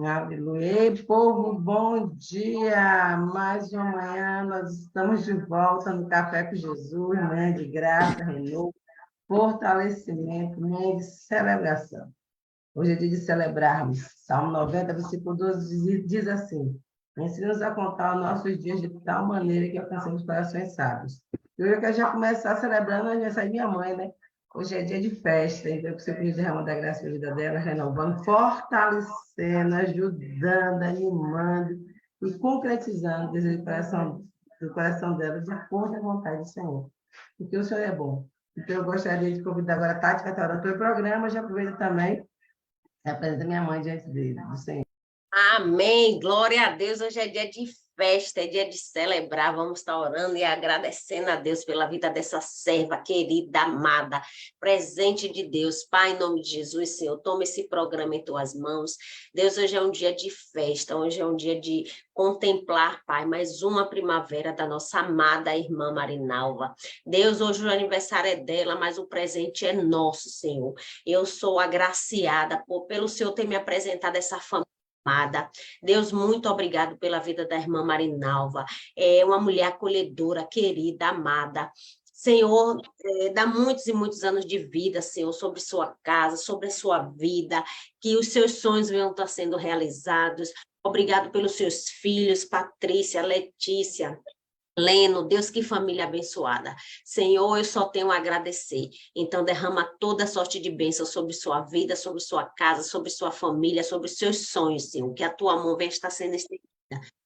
Aleluia. Ei, povo, bom dia! Mais uma manhã, nós estamos de volta no Café com Jesus, manhã de graça, renovo, fortalecimento, manhã de celebração. Hoje é dia de celebrarmos. Salmo 90, versículo 12 diz assim: ensina-nos a contar os nossos dias de tal maneira que alcancemos corações sábios. Eu quero já começar celebrando o aniversário da minha mãe, né? Hoje é dia de festa, então que o Senhor derrama da graça na vida dela, renovando, fortalecendo, ajudando, animando e concretizando o desejo do coração dela, de acordo com a vontade do Senhor. Porque o Senhor é bom. Então, eu gostaria de convidar agora a Tati Catarina para o programa, já aproveito também e apresento minha mãe diante dele, do Senhor. Amém, glória a Deus. Hoje é dia de festa, é dia de celebrar. Vamos estar orando e agradecendo a Deus pela vida dessa serva querida, amada, presente de Deus. Pai, em nome de Jesus, Senhor, toma esse programa em tuas mãos. Deus, hoje é um dia de festa, hoje é um dia de contemplar, Pai, mais uma primavera da nossa amada irmã Marinalva. Deus, hoje o aniversário é dela, mas o presente é nosso, Senhor. Eu sou agraciada pelo Senhor ter me apresentado essa família amada. Deus, muito obrigado pela vida da irmã Marinalva. É uma mulher acolhedora, querida, amada. Senhor, dá muitos e muitos anos de vida, Senhor, sobre sua casa, sobre a sua vida, que os seus sonhos venham estar sendo realizados. Obrigado pelos seus filhos, Patrícia, Letícia, Leno, Deus, que família abençoada. Senhor, eu só tenho a agradecer. Então, derrama toda sorte de bênção sobre sua vida, sobre sua casa, sobre sua família, sobre seus sonhos, Senhor. Que a tua mão venha estar sendo estendida.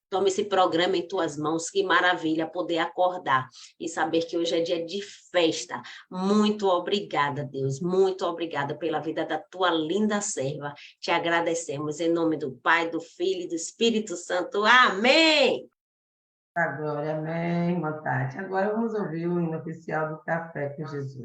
Toma esse programa em tuas mãos. Que maravilha poder acordar e saber que hoje é dia de festa. Muito obrigada, Deus. Muito obrigada pela vida da tua linda serva. Te agradecemos em nome do Pai, do Filho e do Espírito Santo. Amém! Agora, amém, irmã Tati. Agora vamos ouvir o hino oficial do Café com Jesus.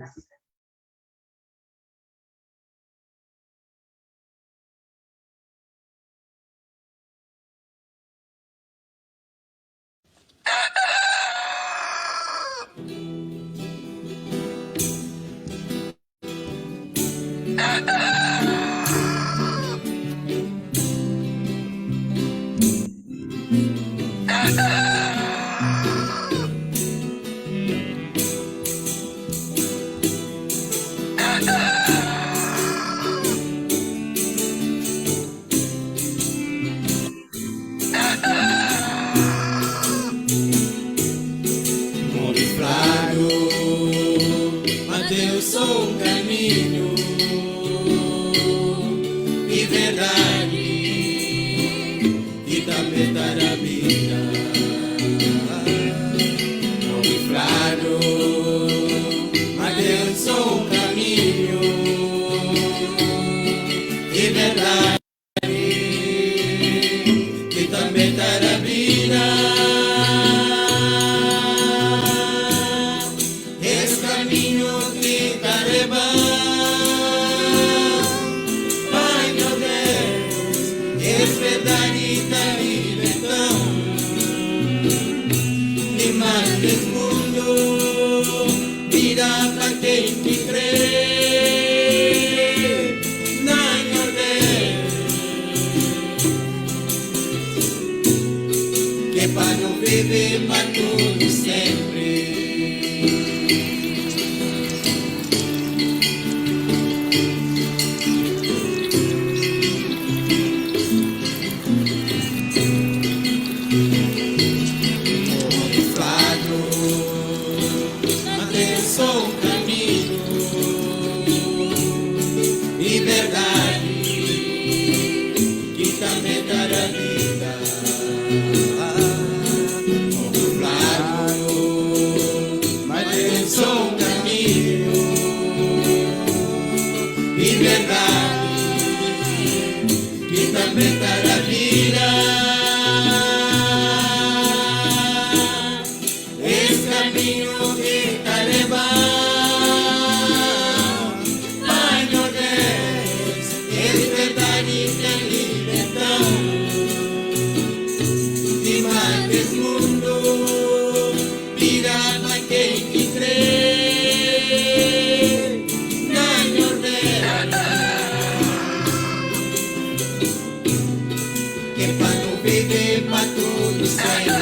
que é para não viver para tudo sempre,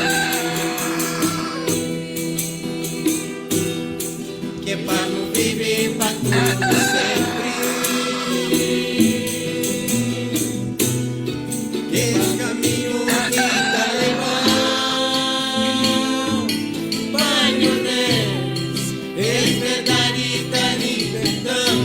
que é para não viver para tudo sempre, que é caminho vida levar, banho Deus, é verdade da libertão.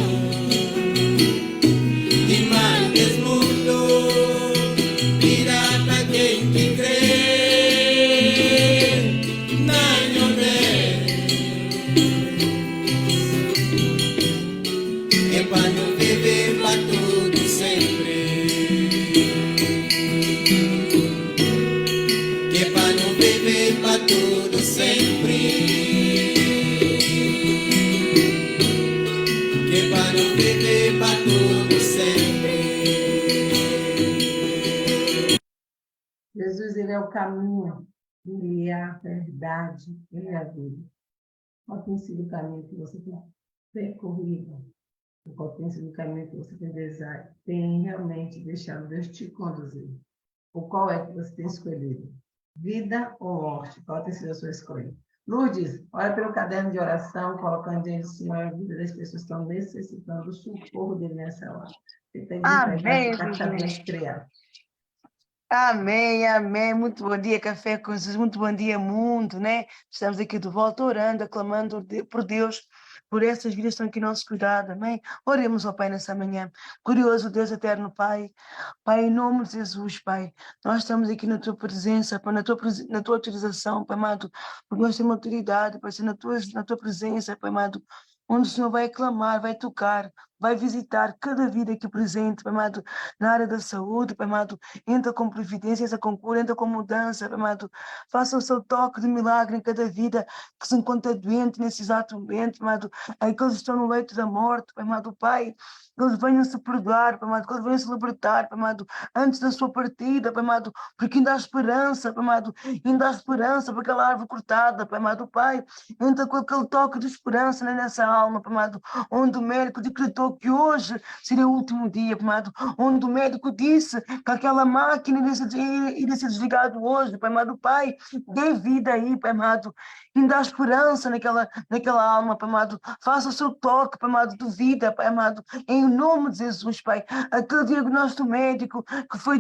Jesus, ele é o caminho, ele é a verdade, ele é a vida. Qual tem sido o caminho que você tem percorrido? Qual tem sido o caminho que você tem realmente deixado Deus te conduzir? Ou qual é que você tem escolhido? Vida ou morte? Qual tem sido a sua escolha? Lourdes, olha pelo caderno de oração, colocando diante do Senhor a vida das pessoas que estão necessitando do socorro dele nessa hora. Você tem Amém, que saber criar. Amém, amém. Muito bom dia, Café com Jesus. Muito bom dia, mundo, né? Estamos aqui de volta orando, aclamando por Deus, por essas vidas que estão aqui ao nosso cuidado, amém? Oremos ao Pai nessa manhã. Glorioso Deus eterno, Pai. Pai, em nome de Jesus, Pai. Nós estamos aqui na Tua presença, Pai, na tua autorização, Pai amado, porque nós temos autoridade, Pai, ser na tua presença, Pai amado, onde o Senhor vai clamar, vai tocar, vai visitar cada vida aqui presente, Pai amado, na área da saúde, Pai amado, entra com providência, entra com cura, entra com mudança, Pai amado, faça o seu toque de milagre em cada vida que se encontra doente nesse exato momento, Pai amado, aqueles que estão no leito da morte, Pai amado, Pai, que eles venham se perdoar, Pai amado, que eles venham se libertar, Pai amado, antes da sua partida, Pai amado, porque ainda há esperança, Pai amado, ainda há esperança para aquela árvore cortada, Pai amado, Pai, entra com aquele toque de esperança nessa alma, Pai amado, onde o médico decretou que hoje seria o último dia, Pai amado, onde o médico disse que aquela máquina iria ser desligada hoje, Pai amado, Pai, dê vida aí, Pai amado, ainda há esperança naquela alma, Pai amado, faça o seu toque, Pai amado, de vida, Pai amado, em nome de Jesus, Pai, aquele diagnóstico médico que foi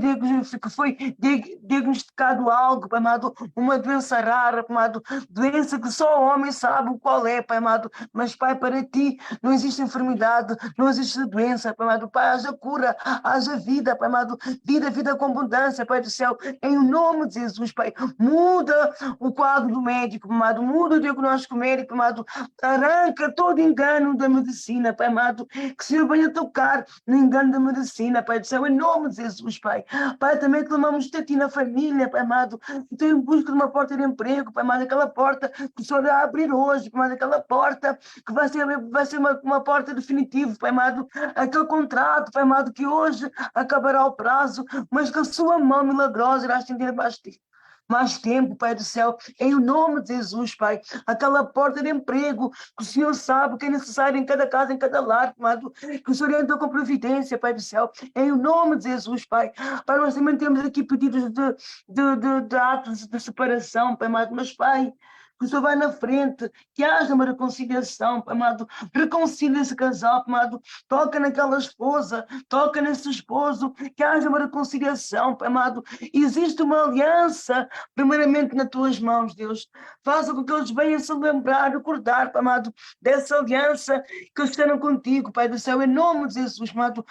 diagnosticado algo, Pai amado, uma doença rara, Pai amado, doença que só o homem sabe qual é, Pai amado, mas, Pai, para Ti não existe enfermidade, não existe doença, Pai amado, Pai, haja cura, haja vida, Pai amado, vida com abundância, Pai do céu, em nome de Jesus, Pai, muda o quadro do médico, Pai amado, muda o diagnóstico médico, Pai amado, arranca todo engano da medicina, Pai amado, que o Senhor venha tocar no engano da medicina, Pai do céu, em nome de Jesus, Pai. Pai, também clamamos de Ti na família, Pai amado, que estou em busca de uma porta de emprego, Pai amado, aquela porta que o Senhor vai abrir hoje, Pai amado, aquela porta que vai ser uma porta definitiva, Pai amado, aquele contrato, Pai amado, que hoje acabará o prazo, mas que a sua mão milagrosa irá estender mais tempo, Pai do céu, em nome de Jesus, Pai, aquela porta de emprego que o Senhor sabe que é necessário em cada casa, em cada lar, amado, que o Senhor entrou com providência, Pai do céu, em nome de Jesus, Pai. Pai, nós também temos aqui pedidos de atos de separação, Pai amado, mas, Pai, que o Senhor vai na frente, que haja uma reconciliação, Pai amado, reconcilia esse casal, Pai amado, toca naquela esposa, toca nesse esposo, que haja uma reconciliação, Pai amado, existe uma aliança, primeiramente nas Tuas mãos, Deus, faça com que eles venham se lembrar, recordar, Pai amado, dessa aliança que eles fizeram contigo, Pai do céu, em nome de Jesus, Pai amado,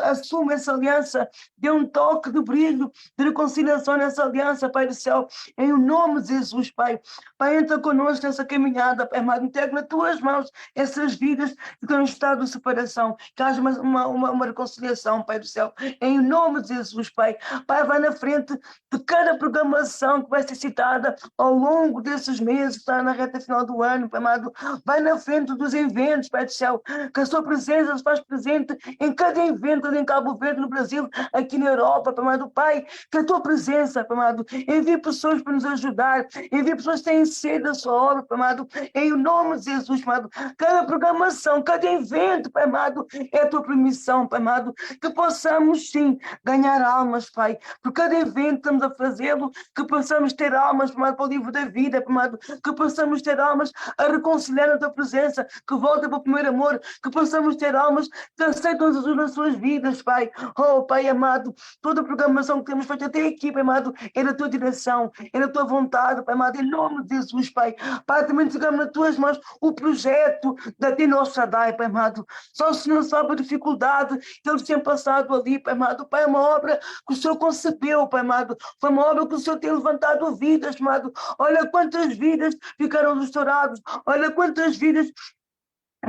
assuma essa aliança, dê um toque de brilho, de reconciliação nessa aliança, Pai do céu, em nome de Jesus, Pai. Pai, entra conosco nessa caminhada, Pai amado, entrega nas Tuas mãos essas vidas que estão em estado de separação, que haja uma reconciliação, Pai do céu, em nome de Jesus, Pai. Pai, vai na frente de cada programação que vai ser citada ao longo desses meses, está na reta final do ano, Pai amado, vai na frente dos eventos, Pai do céu, que a Sua presença se faz presente em cada evento em Cabo Verde, no Brasil, aqui na Europa, Pai amado, Pai, que a Tua presença, Pai amado, envie pessoas para nos ajudar, envie pessoas que têm sede da sua obra, Pai amado, em o nome de Jesus, Pai amado. Cada programação, cada evento, Pai amado, é a tua permissão, Pai amado, que possamos sim ganhar almas, Pai. Por cada evento estamos a fazê-lo, que possamos ter almas, Pai amado, para o livro da vida, Pai amado, que possamos ter almas a reconciliar na tua presença, que volta para o primeiro amor, que possamos ter almas que aceitam Jesus nas suas vidas, Pai. Oh, Pai amado, toda a programação que temos feito até aqui, Pai amado, é na tua direção, é na tua vontade, Pai amado, em nome de Jesus, Pai. Pai, também entregamos nas tuas mãos o projeto da Tino Shaddai, Pai amado. Só o Senhor sabe a dificuldade que eles têm passado ali, Pai amado. Pai, é uma obra que o Senhor concebeu, Pai amado. Foi uma obra que o Senhor tem levantado vidas, Pai amado. Olha quantas vidas ficaram restauradas, olha quantas vidas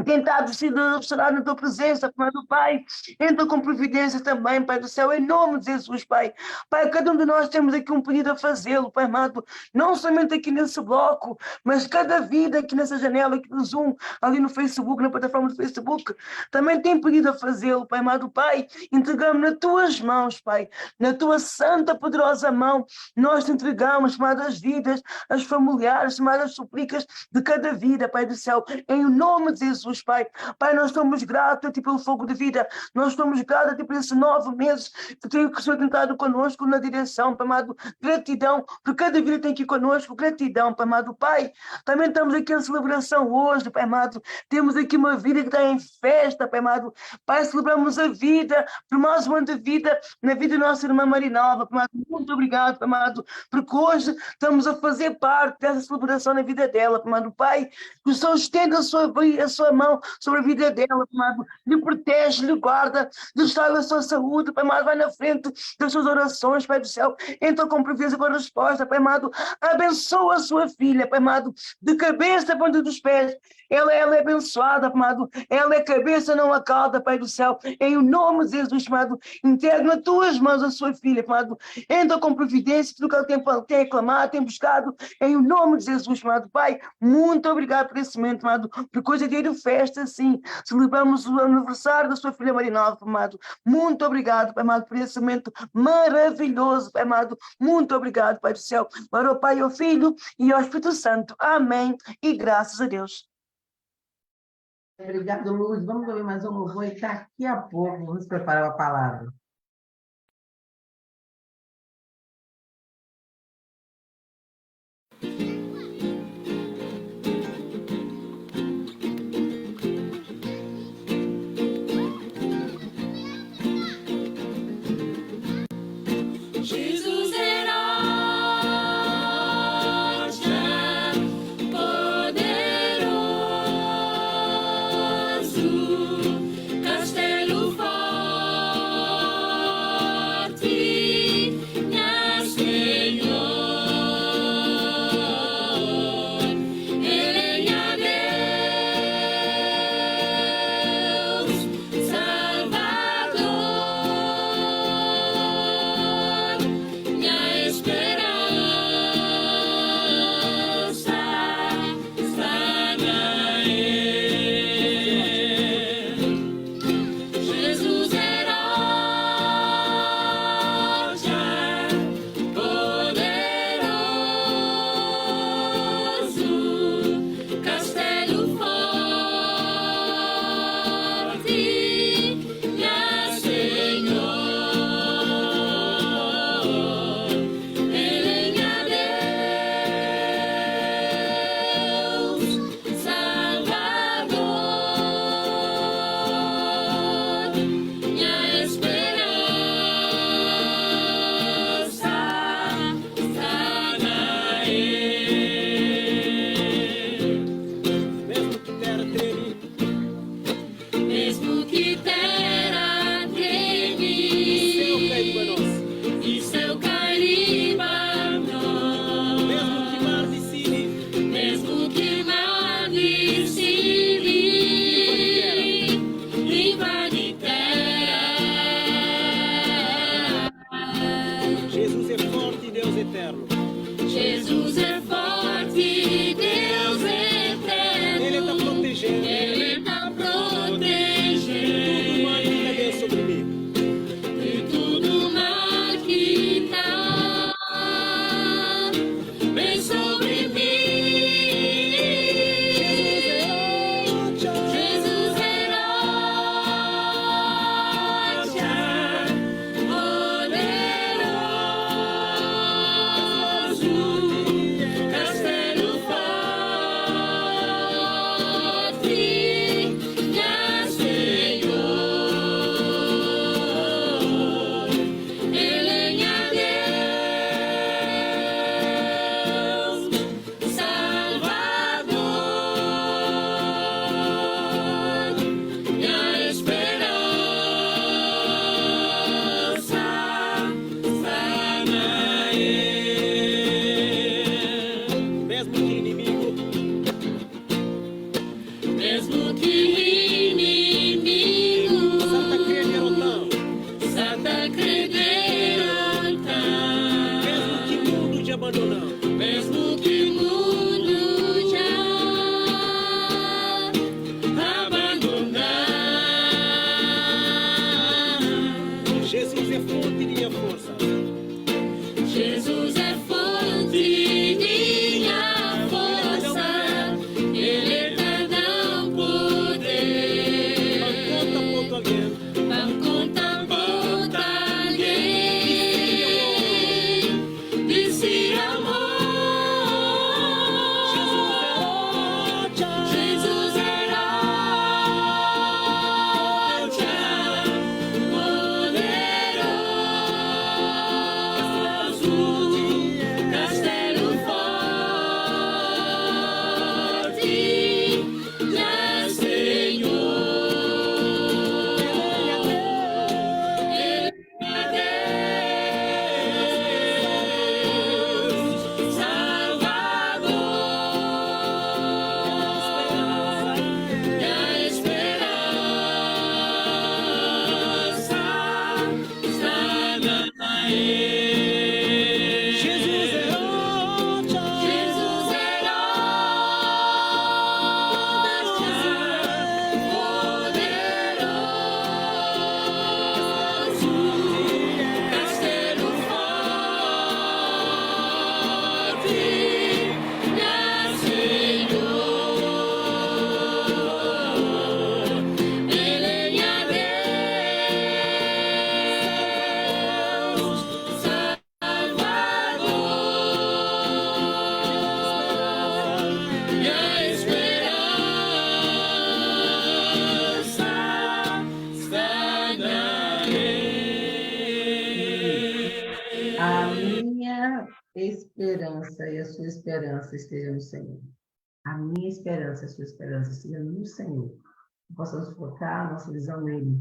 tentado ser observado na tua presença, Pai do Pai, entra com providência também, Pai do céu, em nome de Jesus, Pai. Pai, cada um de nós temos aqui um pedido a fazê-lo, Pai amado, não somente aqui nesse bloco, mas cada vida aqui nessa janela, aqui no Zoom, ali no Facebook, na plataforma do Facebook, também tem pedido a fazê-lo, Pai amado, Pai, entregamos nas tuas mãos, Pai, na tua santa, poderosa mão, nós te entregamos, Pai, as vidas, as familiares, Pai, as súplicas de cada vida, Pai do céu, em nome de Jesus, Pai. Pai, nós estamos gratos a Ti pelo fogo de vida, nós estamos gratos a Ti por esses 9 meses que o Senhor tem estado conosco na direção, Pai amado, gratidão, por cada vida tem aqui conosco, gratidão, Pai amado, Pai. Também estamos aqui em celebração hoje, Pai amado, temos aqui uma vida que está em festa, Pai amado, Pai, celebramos a vida, por mais um ano de vida, na vida da nossa irmã Marinalva, Pai amado, muito obrigado, Pai amado, porque hoje estamos a fazer parte dessa celebração na vida dela, Pai amado, Pai, que o Senhor estenda a sua mão sobre a vida dela, Pai amado, lhe protege, lhe guarda, lhe restaura a sua saúde, Pai amado, vai na frente das suas orações, Pai do céu, entra com providência, com a resposta, Pai amado, abençoa a sua filha, Pai amado, de cabeça a ponta dos pés, ela é abençoada, Pai amado, ela é cabeça, não a cauda, Pai do céu, em o nome de Jesus, Pai amado, entrega nas tuas mãos a sua filha, Pai amado, entra com providência, tudo que ela tem aclamado, tem buscado, em o nome de Jesus, Pai amado, Pai, muito obrigado por esse momento, Pai amado, por coisa de ir festa, sim, celebramos o aniversário da sua filha Marinalva, Pai amado, muito obrigado, Pai amado, por esse momento maravilhoso, Pai amado, muito obrigado, Pai do céu, para o Pai, ao Filho e ao Espírito Santo, amém, e graças a Deus. Obrigado, Luz. Vamos ouvir mais um louvor e daqui a pouco vamos preparar a palavra. Jesus é rocha, poderoso, castelo forte, minha Senhor, Ele é Deus, Salvador, minha esperança está nele. Jesus é rocha, poderoso, castelo forte, minha Senhor, Ele é Deus, Salvador, minha esperança está nele. Mesmo que terra treme e céu caíba nós, mesmo que mar descile, invade terra. Jesus é forte, Deus eterno. Jesus é forte, Deus eterno. Ele está protegendo. Ele está Tudo protegendo mais que vem sobre mim. de tudo mal que tá, vem sobre mim. Jesus é fonte, minha força, Ele eterno poder. Conta ponto alguém, disse amor. Jesus é rocha, poderoso, castelo forte, já Senhor. Ele é Deus, Salvador, e a esperança está nele. Jesus é rocha. Jesus é rocha, poderoso, castelo forte, já Senhor. Ele é Deus, Salvador, e a esperança está nele. A minha esperança e a sua esperança estejam no Senhor. A minha esperança e a sua esperança estejam no Senhor. Possamos focar a nossa visão nele.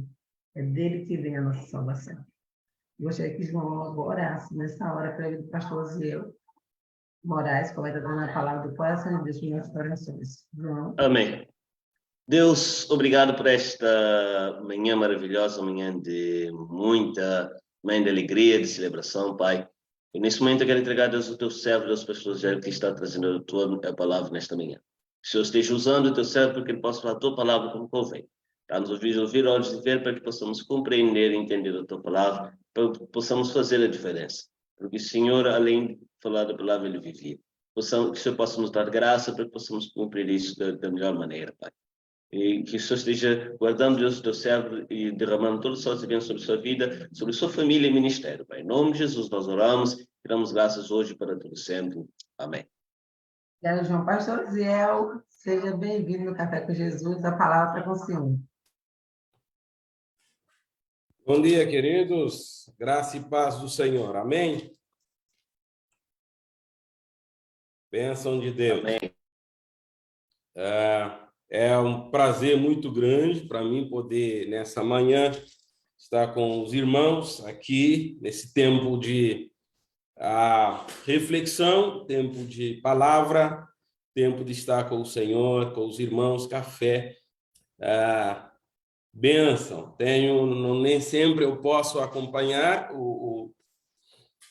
É dele que vem a nossa salvação. Eu gostaria que João orasse nessa hora para o pastor Ziel Moraes, que vai estar dando a palavra do coração de Deus para nossas orações. João. Amém. Deus, obrigado por esta manhã maravilhosa, manhã de muita alegria, de celebração, Pai. E nesse momento eu quero entregar, Deus, o teu servo, Deus, pastor Zé, que está trazendo a tua palavra nesta manhã. Que o Senhor esteja usando o teu servo para que ele possa falar a tua palavra como convém. Dá-nos ouvir, olhos de ver, para que possamos compreender e entender a tua palavra, para que possamos fazer a diferença. Porque o Senhor, além de falar da palavra, ele vivia. Que o Senhor possa nos dar graça para que possamos cumprir isso da melhor maneira, Pai. E que o Senhor esteja guardando, Deus, o teu servo e derramando todas as suas bênçãos sobre a sua vida, sobre a sua família e ministério, Pai. Em nome de Jesus nós oramos e damos graças hoje para todo sempre. Amém. Obrigada, João. Pastor Ziel, seja bem-vindo no Café com Jesus. A palavra está com o Senhor. Bom dia, queridos. Graça e paz do Senhor. Amém? Bênção de Deus. Amém. É um prazer muito grande para mim poder, nessa manhã, estar com os irmãos aqui, nesse tempo de reflexão, tempo de palavra, tempo de estar com o Senhor, com os irmãos, café. Bênção. Nem sempre eu posso acompanhar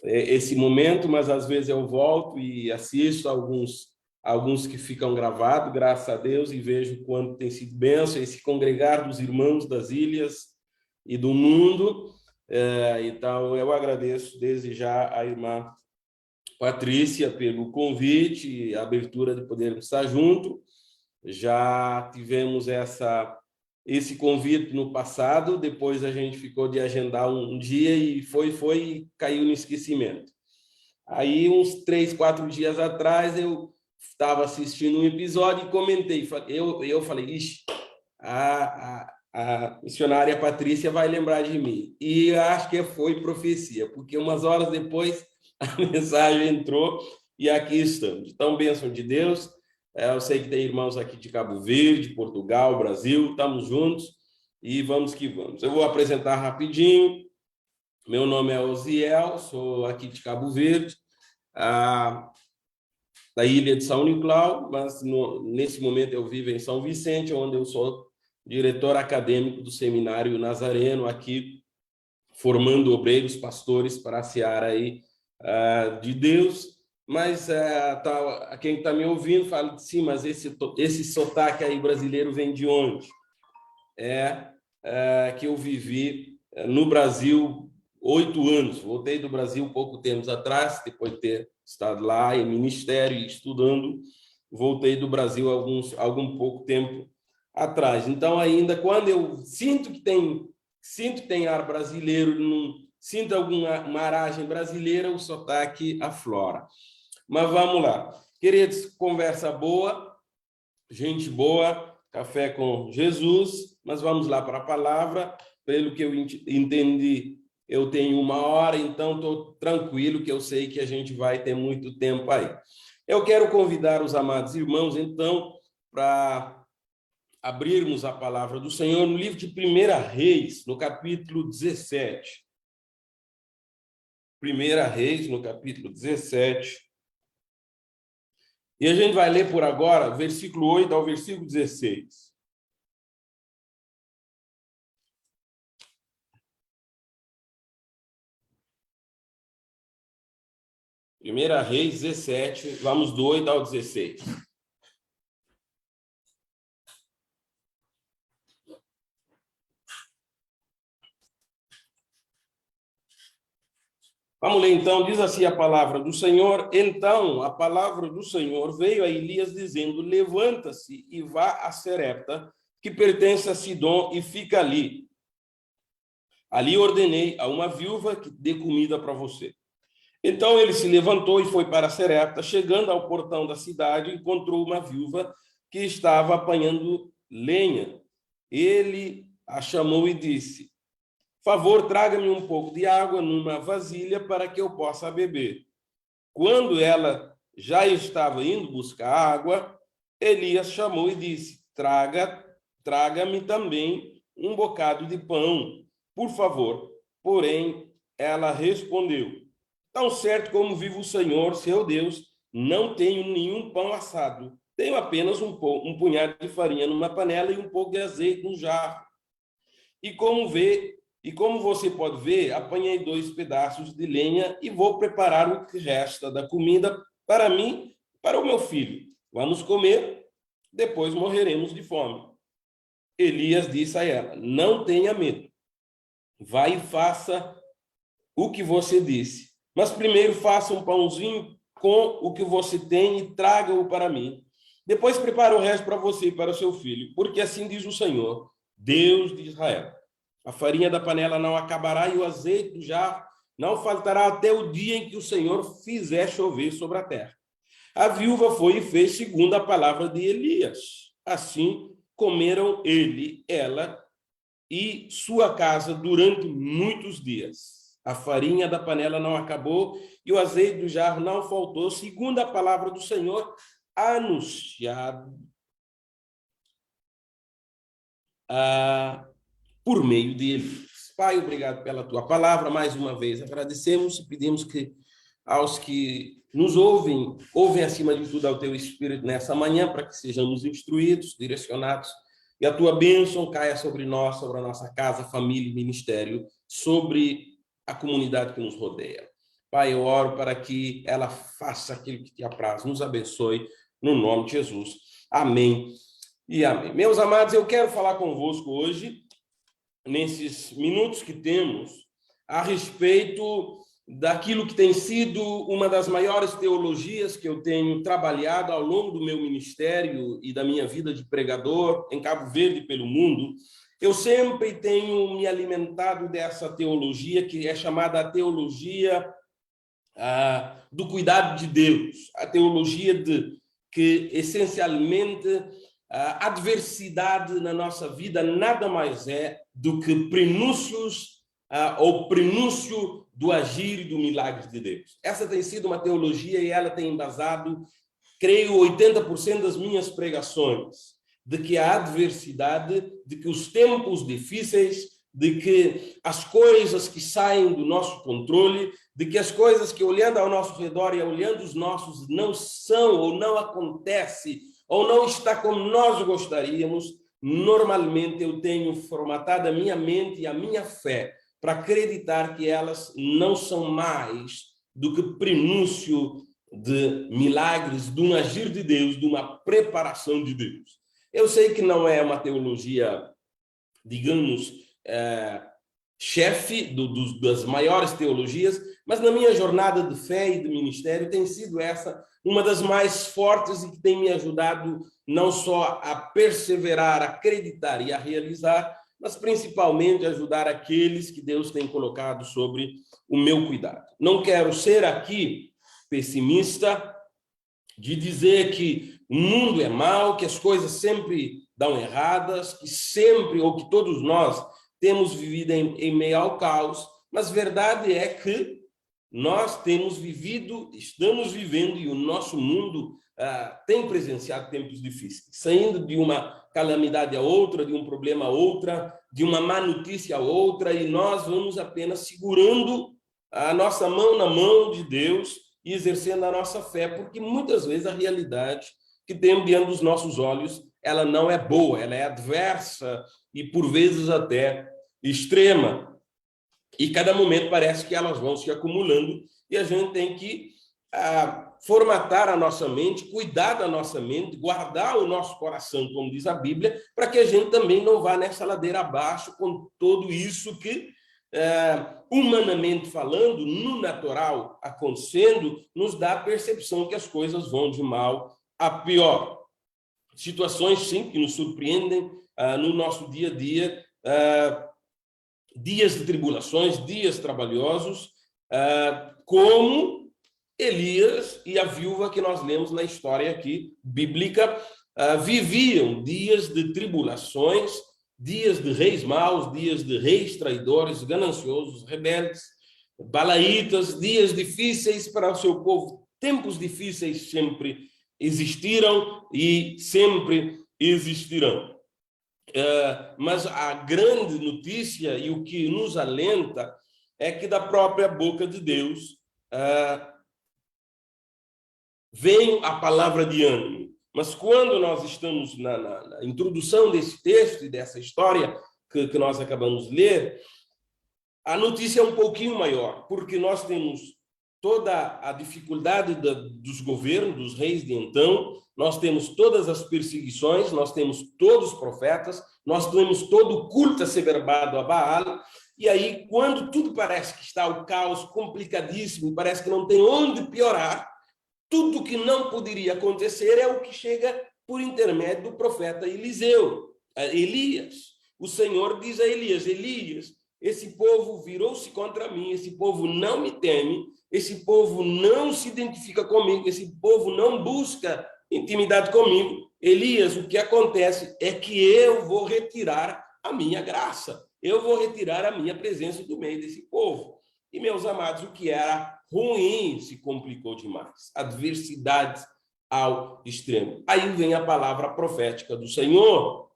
esse momento, mas às vezes eu volto e assisto alguns que ficam gravados, graças a Deus, e vejo quanto tem sido bênção esse congregar dos irmãos das ilhas e do mundo. Então, eu agradeço desde já a irmã Patrícia pelo convite e a abertura de podermos estar junto. Já tivemos esse convite no passado, depois a gente ficou de agendar um dia e foi e caiu no esquecimento. Aí, uns 3, 4 dias atrás, eu estava assistindo um episódio e comentei. Eu falei, ixi, a missionária Patrícia vai lembrar de mim. E acho que foi profecia, porque umas horas depois a mensagem entrou e aqui estamos. Então, bênção de Deus. Eu sei que tem irmãos aqui de Cabo Verde, Portugal, Brasil, estamos juntos e vamos que vamos. Eu vou apresentar rapidinho. Meu nome é Osiel, sou aqui de Cabo Verde, da ilha de São Nicolau, mas nesse momento eu vivo em São Vicente, onde eu sou diretor acadêmico do Seminário Nazareno, aqui formando obreiros, pastores para a seara aí, de Deus. Mas quem está me ouvindo fala, sim, mas esse sotaque aí brasileiro vem de onde? Que eu vivi no Brasil 8 anos. Voltei do Brasil pouco tempo atrás, depois de ter estado lá em ministério e estudando. Voltei do Brasil algum pouco tempo atrás. Então, ainda quando eu sinto que tem ar brasileiro, sinto alguma aragem brasileira, o sotaque aflora. Mas vamos lá. Queridos, conversa boa, gente boa, café com Jesus, mas vamos lá para a palavra. Pelo que eu entendi, eu tenho 1 hora, então estou tranquilo, que eu sei que a gente vai ter muito tempo aí. Eu quero convidar os amados irmãos, então, para abrirmos a palavra do Senhor no livro de 1 Reis, no capítulo 17. 1 Reis, no capítulo 17. E a gente vai ler por agora, versículo 8 ao versículo 16. Primeira Reis 17, vamos do 8 ao 16. Vamos ler então, diz assim a palavra do Senhor. Então a palavra do Senhor veio a Elias dizendo: levanta-se e vá a Serepta, que pertence a Sidom, e fica ali. Ali ordenei a uma viúva que dê comida para você. Então ele se levantou e foi para Serepta. Chegando ao portão da cidade, encontrou uma viúva que estava apanhando lenha. Ele a chamou e disse: favor, traga-me um pouco de água numa vasilha para que eu possa beber. Quando ela já estava indo buscar água, Elias chamou e disse: traga-me também um bocado de pão, por favor. Porém, ela respondeu: tão certo como vive o Senhor, seu Deus, não tenho nenhum pão assado. Tenho apenas um punhado de farinha numa panela e um pouco de azeite num jarro. E como você pode ver, apanhei 2 pedaços de lenha e vou preparar o que resta da comida para mim e para o meu filho. Vamos comer, depois morreremos de fome. Elias disse a ela: não tenha medo. Vai e faça o que você disse. Mas primeiro faça um pãozinho com o que você tem e traga-o para mim. Depois prepare o resto para você e para o seu filho. Porque assim diz o Senhor, Deus de Israel: a farinha da panela não acabará e o azeite do jarro não faltará até o dia em que o Senhor fizer chover sobre a terra. A viúva foi e fez segundo a palavra de Elias. Assim comeram ele, ela e sua casa durante muitos dias. A farinha da panela não acabou e o azeite do jarro não faltou, segundo a palavra do Senhor anunciado por meio de Elias. Pai, obrigado pela tua palavra. Mais uma vez agradecemos e pedimos que aos que nos ouvem acima de tudo ao teu Espírito nessa manhã, para que sejamos instruídos, direcionados, e a tua bênção caia sobre nós, sobre a nossa casa, família e ministério, sobre a comunidade que nos rodeia. Pai, eu oro para que ela faça aquilo que te apraz. Nos abençoe, no nome de Jesus. Amém e amém. Meus amados, eu quero falar convosco hoje, nesses minutos que temos, a respeito daquilo que tem sido uma das maiores teologias que eu tenho trabalhado ao longo do meu ministério e da minha vida de pregador em Cabo Verde e pelo mundo. Eu sempre tenho me alimentado dessa teologia, que é chamada a teologia do cuidado de Deus, a teologia que, essencialmente, a adversidade na nossa vida nada mais é do que prenúncios ou prenúncio do agir e do milagre de Deus. Essa tem sido uma teologia e ela tem embasado, creio, 80% das minhas pregações, de que a adversidade, de que os tempos difíceis, de que as coisas que saem do nosso controle, de que as coisas que olhando ao nosso redor e olhando os nossos não são ou não acontece ou não está como nós gostaríamos, normalmente eu tenho formatado a minha mente e a minha fé para acreditar que elas não são mais do que prenúncio de milagres, de um agir de Deus, de uma preparação de Deus. Eu sei que não é uma teologia, digamos, chefe das maiores teologias, mas na minha jornada de fé e de ministério tem sido essa uma das mais fortes e que tem me ajudado não só a perseverar, a acreditar e a realizar, mas principalmente ajudar aqueles que Deus tem colocado sobre o meu cuidado. Não quero ser aqui pessimista de dizer que o mundo é mau, que as coisas sempre dão erradas, que sempre, ou que todos nós temos vivido em meio ao caos, mas verdade é que nós temos vivido, estamos vivendo, e o nosso mundo tem presenciado tempos difíceis, saindo de uma calamidade a outra, de um problema a outra, de uma má notícia a outra, e nós vamos apenas segurando a nossa mão na mão de Deus e exercendo a nossa fé, porque muitas vezes a realidade que temos diante dos nossos olhos, ela não é boa, ela é adversa e por vezes até extrema. E cada momento parece que elas vão se acumulando e a gente tem que formatar a nossa mente, cuidar da nossa mente, guardar o nosso coração, como diz a Bíblia, para que a gente também não vá nessa ladeira abaixo com tudo isso que, humanamente falando, no natural acontecendo, nos dá a percepção que as coisas vão de mal a pior. Situações, sim, que nos surpreendem no nosso dia a dia, dias de tribulações, dias trabalhosos, como Elias e a viúva que nós lemos na história aqui bíblica, viviam dias de tribulações, dias de reis maus, dias de reis traidores, gananciosos, rebeldes, balaítas, dias difíceis para o seu povo. Tempos difíceis sempre existiram e sempre existirão. Mas a grande notícia e o que nos alenta é que da própria boca de Deus vem a palavra de ânimo. Mas quando nós estamos na introdução desse texto e dessa história que nós acabamos de ler, a notícia é um pouquinho maior, porque nós temos toda a dificuldade dos governos, dos reis de então, nós temos todas as perseguições, nós temos todos os profetas, nós temos todo o culto asseverbado a Baal, e aí, quando tudo parece que está o caos complicadíssimo, parece que não tem onde piorar, tudo que não poderia acontecer é o que chega por intermédio do profeta Elias. O Senhor diz a Elias: Elias, esse povo virou-se contra mim, esse povo não me teme, esse povo não se identifica comigo, esse povo não busca intimidade comigo. Elias, o que acontece é que eu vou retirar a minha graça, eu vou retirar a minha presença do meio desse povo. E, meus amados, o que era ruim se complicou demais. Adversidades ao extremo. Aí vem a palavra profética do Senhor,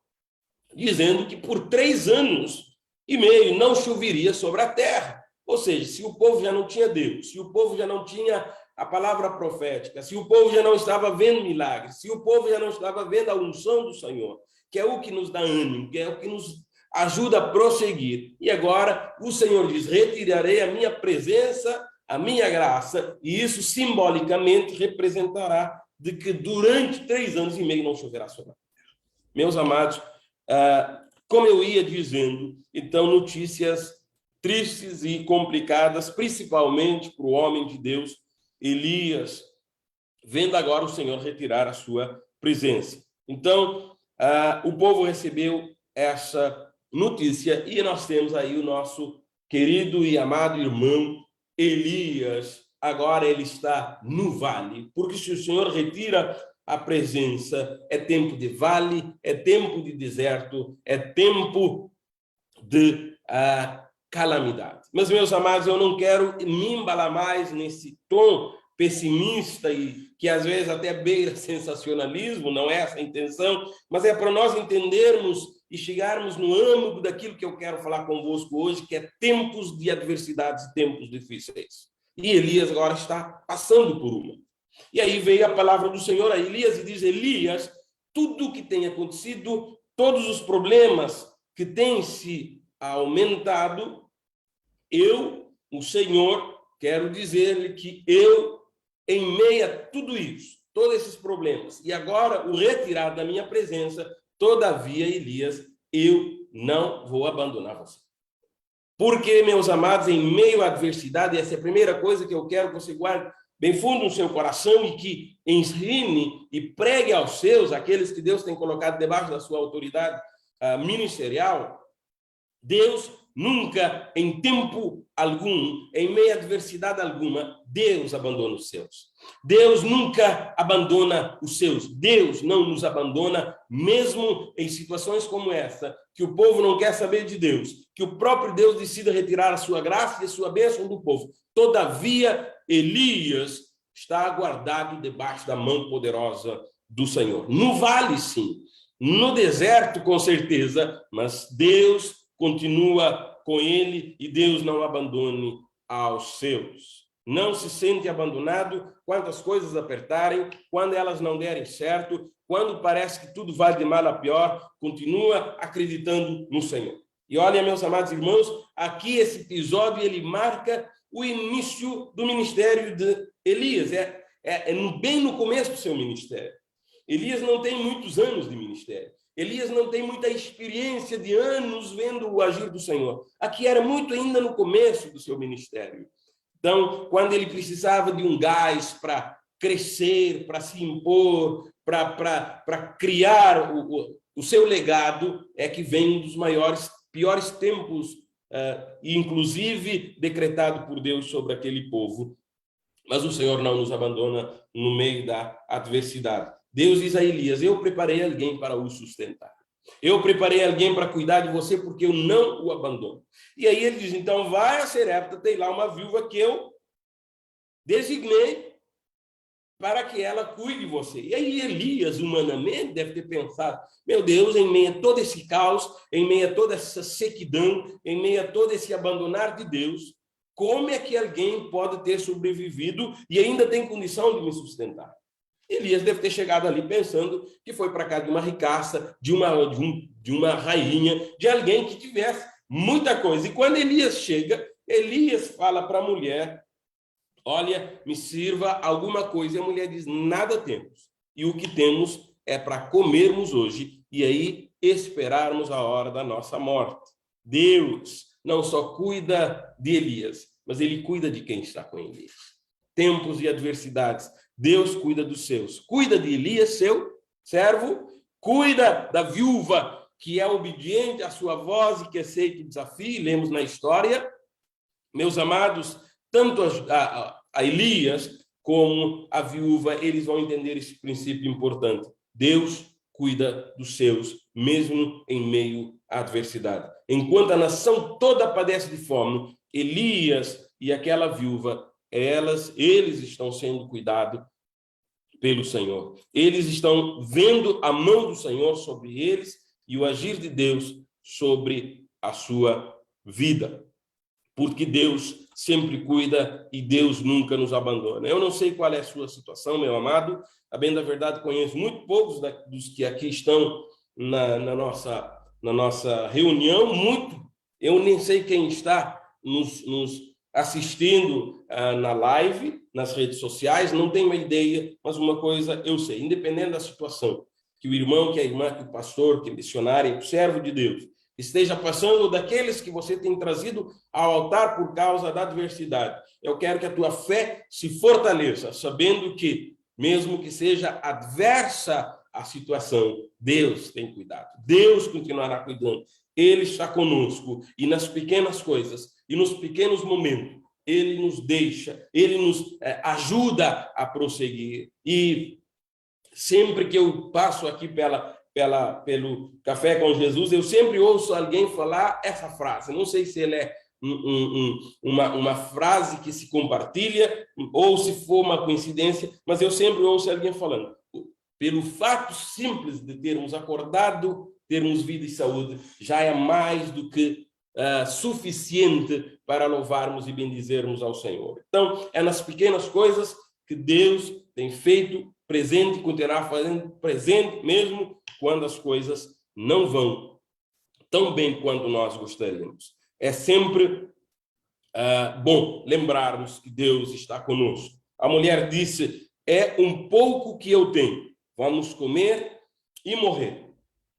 dizendo que por 3 anos e meio não choveria sobre a terra. Ou seja, se o povo já não tinha Deus, se o povo já não tinha a palavra profética, se o povo já não estava vendo milagres, se o povo já não estava vendo a unção do Senhor, que é o que nos dá ânimo, que é o que nos ajuda a prosseguir. E agora o Senhor diz: retirarei a minha presença, a minha graça, e isso simbolicamente representará de que durante 3 anos e meio não choverá sobre a terra. Meus amados, como eu ia dizendo, então, notícias tristes e complicadas, principalmente para o homem de Deus, Elias, vendo agora o Senhor retirar a sua presença. Então, o povo recebeu essa notícia e nós temos aí o nosso querido e amado irmão Elias. Agora ele está no vale, porque se o Senhor retira a presença, é tempo de vale, é tempo de deserto, é tempo de calamidade. Mas, meus amados, eu não quero me embalar mais nesse tom pessimista e que às vezes até beira sensacionalismo, não é essa a intenção, mas é para nós entendermos e chegarmos no âmago daquilo que eu quero falar convosco hoje, que é tempos de adversidades e tempos difíceis. E Elias agora está passando por uma. E aí veio a palavra do Senhor a Elias e diz: Elias, tudo o que tem acontecido, todos os problemas que têm se aumentado, eu, o Senhor, quero dizer-lhe que eu, em meio a tudo isso, todos esses problemas, e agora o retirar da minha presença, todavia, Elias, eu não vou abandonar você. Porque, meus amados, em meio à adversidade, essa é a primeira coisa que eu quero que você guarde bem fundo no seu coração e que ensine e pregue aos seus, aqueles que Deus tem colocado debaixo da sua autoridade ministerial. Deus nunca, em tempo algum, em meio a adversidade alguma, Deus abandona os seus. Deus nunca abandona os seus. Deus não nos abandona, mesmo em situações como essa, que o povo não quer saber de Deus, que o próprio Deus decida retirar a sua graça e a sua bênção do povo. Todavia, Elias está guardado debaixo da mão poderosa do Senhor. No vale, sim. No deserto, com certeza, mas Deus continua com ele e Deus não abandone aos seus. Não se sente abandonado quando as coisas apertarem, quando elas não derem certo, quando parece que tudo vai de mal a pior, continua acreditando no Senhor. E olha, meus amados irmãos, aqui esse episódio ele marca o início do ministério de Elias, bem no começo do seu ministério. Elias não tem muitos anos de ministério. Elias não tem muita experiência de anos vendo o agir do Senhor. Aqui era muito ainda no começo do seu ministério. Então, quando ele precisava de um gás para crescer, para se impor, para criar o seu legado, é que vem um dos piores tempos, inclusive decretado por Deus sobre aquele povo. Mas o Senhor não nos abandona no meio da adversidade. Deus diz a Elias, eu preparei alguém para o sustentar. Eu preparei alguém para cuidar de você porque eu não o abandono. E aí ele diz, então vai a Serepta, tem lá uma viúva que eu designei para que ela cuide de você. E aí Elias, humanamente, deve ter pensado, meu Deus, em meio a todo esse caos, em meio a toda essa sequidão, em meio a todo esse abandonar de Deus, como é que alguém pode ter sobrevivido e ainda tem condição de me sustentar? Elias deve ter chegado ali pensando que foi para casa de uma ricaça, de uma rainha, de alguém que tivesse muita coisa. E quando Elias chega, Elias fala para a mulher, olha, me sirva alguma coisa. E a mulher diz, nada temos. E o que temos é para comermos hoje e aí esperarmos a hora da nossa morte. Deus não só cuida de Elias, mas ele cuida de quem está com Elias. Tempos e adversidades, Deus cuida dos seus. Cuida de Elias, seu servo, cuida da viúva que é obediente à sua voz e que aceita o desafio. Lemos na história. Meus amados, tanto a Elias como a viúva, eles vão entender esse princípio importante. Deus cuida dos seus, mesmo em meio à adversidade. Enquanto a nação toda padece de fome, Elias e aquela viúva, eles estão sendo cuidados pelo Senhor. Eles estão vendo a mão do Senhor sobre eles e o agir de Deus sobre a sua vida. Porque Deus sempre cuida e Deus nunca nos abandona. Eu não sei qual é a sua situação, meu amado. A bem da verdade, conheço muito poucos dos que aqui estão na nossa reunião. Eu nem sei quem está nos assistindo na live, nas redes sociais, não tenho uma ideia, mas uma coisa eu sei, independente da situação, que o irmão, que a irmã, que o pastor, que o missionário, que o servo de Deus esteja passando, daqueles que você tem trazido ao altar por causa da adversidade. Eu quero que a tua fé se fortaleça, sabendo que, mesmo que seja adversa a situação, Deus tem cuidado. Deus continuará cuidando. Ele está conosco e nas pequenas coisas e nos pequenos momentos, ele nos deixa, ele nos ajuda a prosseguir. E sempre que eu passo aqui pelo Café com Jesus, eu sempre ouço alguém falar essa frase. Não sei se ele é uma frase que se compartilha ou se for uma coincidência, mas eu sempre ouço alguém falando. Pelo fato simples de termos acordado, termos vida e saúde, já é mais do que suficiente para louvarmos e bendizermos ao Senhor. Então, é nas pequenas coisas que Deus tem feito presente e continuará fazendo presente, mesmo quando as coisas não vão tão bem quanto nós gostaríamos. É sempre bom lembrarmos que Deus está conosco. A mulher disse, é um pouco que eu tenho, vamos comer e morrer.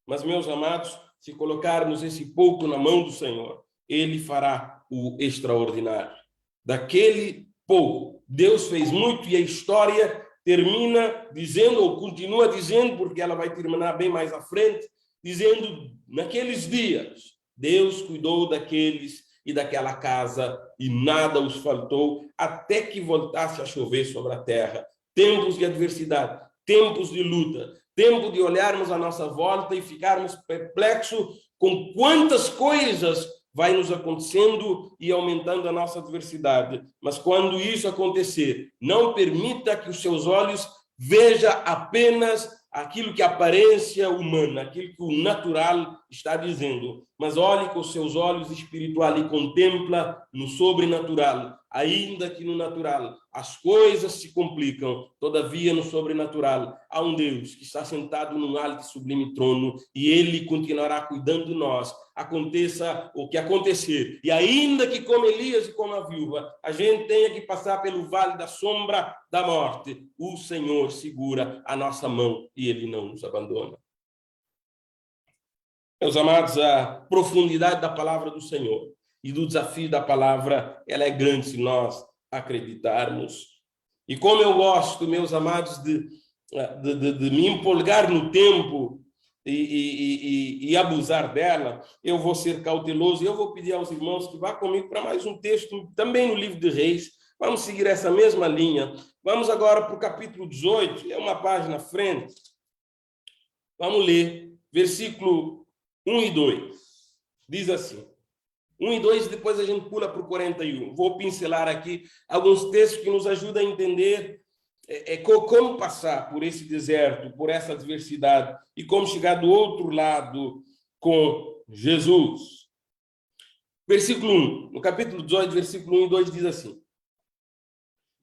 Mas, meus amados, se colocarmos esse pouco na mão do Senhor, ele fará o extraordinário. Daquele pouco, Deus fez muito, e a história termina dizendo, ou continua dizendo, porque ela vai terminar bem mais à frente, dizendo, naqueles dias, Deus cuidou daqueles e daquela casa, e nada os faltou, até que voltasse a chover sobre a terra. Tempos de adversidade, tempos de luta, tempo de olharmos à nossa volta e ficarmos perplexos com quantas coisas vai nos acontecendo e aumentando a nossa adversidade. Mas quando isso acontecer, não permita que os seus olhos vejam apenas aquilo que a aparência humana, aquilo que o natural está dizendo, mas olhe com os seus olhos espirituais e contempla no sobrenatural. Ainda que no natural as coisas se complicam, todavia no sobrenatural há um Deus que está sentado num alto e sublime trono, e ele continuará cuidando de nós, aconteça o que acontecer. E ainda que como Elias e como a viúva, a gente tenha que passar pelo vale da sombra da morte, o Senhor segura a nossa mão e ele não nos abandona. Meus amados, a profundidade da palavra do Senhor e do desafio da palavra, ela é grande se nós acreditarmos. E como eu gosto, meus amados, de me empolgar no tempo e abusar dela, eu vou ser cauteloso e eu vou pedir aos irmãos que vá comigo para mais um texto, também no livro de Reis. Vamos seguir essa mesma linha. Vamos agora para o capítulo 18, é uma página à frente. Vamos ler, versículo 1 e 2. Diz assim, 1 e 2, depois a gente pula para o 41. Vou pincelar aqui alguns textos que nos ajudam a entender como passar por esse deserto, por essa adversidade, e como chegar do outro lado com Jesus. Versículo 1, no capítulo 18, versículo 1 e 2 diz assim: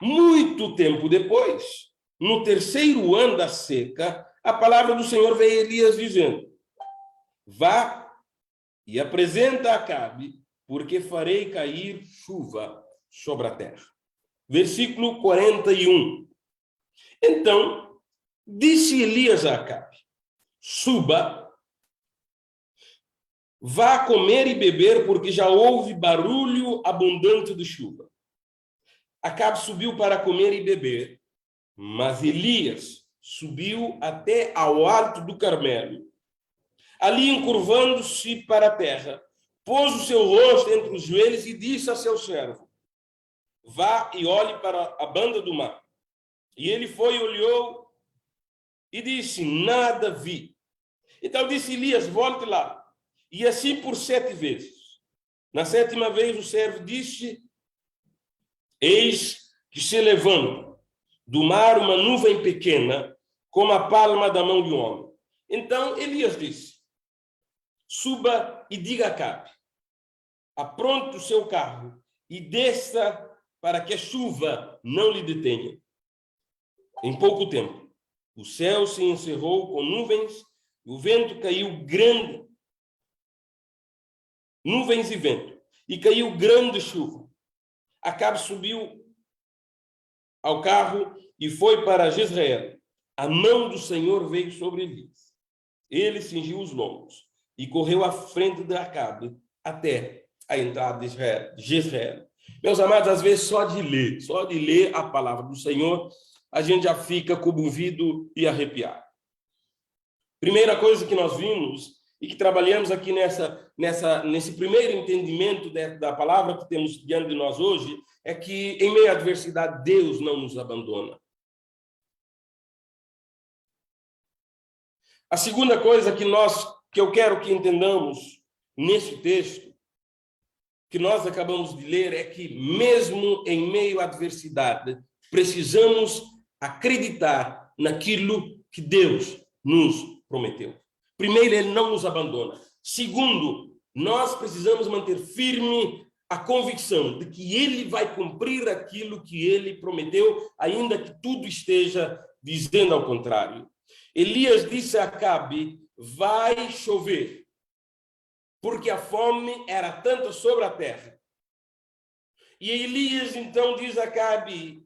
muito tempo depois, no terceiro ano da seca, a palavra do Senhor veio a Elias dizendo: vá e apresenta a Acabe, porque farei cair chuva sobre a terra. Versículo 41. Então, disse Elias a Acabe: suba, vá comer e beber, porque já houve barulho abundante de chuva. Acabe subiu para comer e beber, mas Elias subiu até ao alto do Carmelo. Ali, encurvando-se para a terra, pôs o seu rosto entre os joelhos e disse a seu servo: vá e olhe para a banda do mar. E ele foi e olhou e disse: nada vi. Então disse Elias: volte lá. E assim por 7 vezes. Na 7ª vez o servo disse: eis que se levanta do mar uma nuvem pequena, como a palma da mão de um homem. Então Elias disse: suba e diga a Acabe: apronte o seu carro e desça, para que a chuva não lhe detenha. Em pouco tempo, o céu se encerrou com nuvens, e o vento caiu grande, nuvens e vento, e caiu grande chuva. Acabe subiu ao carro e foi para Jezreel. A mão do Senhor veio sobre Elias. Ele cingiu os lombos e correu à frente de Acabe até a entrada de Jezreel. Meus amados, às vezes só de ler a palavra do Senhor, a gente já fica comovido e arrepiado. Primeira coisa que nós vimos e que trabalhamos aqui nesse primeiro entendimento da palavra que temos diante de nós hoje, é que em meio à adversidade Deus não nos abandona. A segunda coisa que eu quero que entendamos nesse texto, que nós acabamos de ler, é que mesmo em meio à adversidade, precisamos acreditar naquilo que Deus nos prometeu. Primeiro, ele não nos abandona. Segundo, nós precisamos manter firme a convicção de que ele vai cumprir aquilo que ele prometeu, ainda que tudo esteja dizendo ao contrário. Elias disse a Acabe: vai chover, porque a fome era tanta sobre a terra. E Elias então diz a Acabe: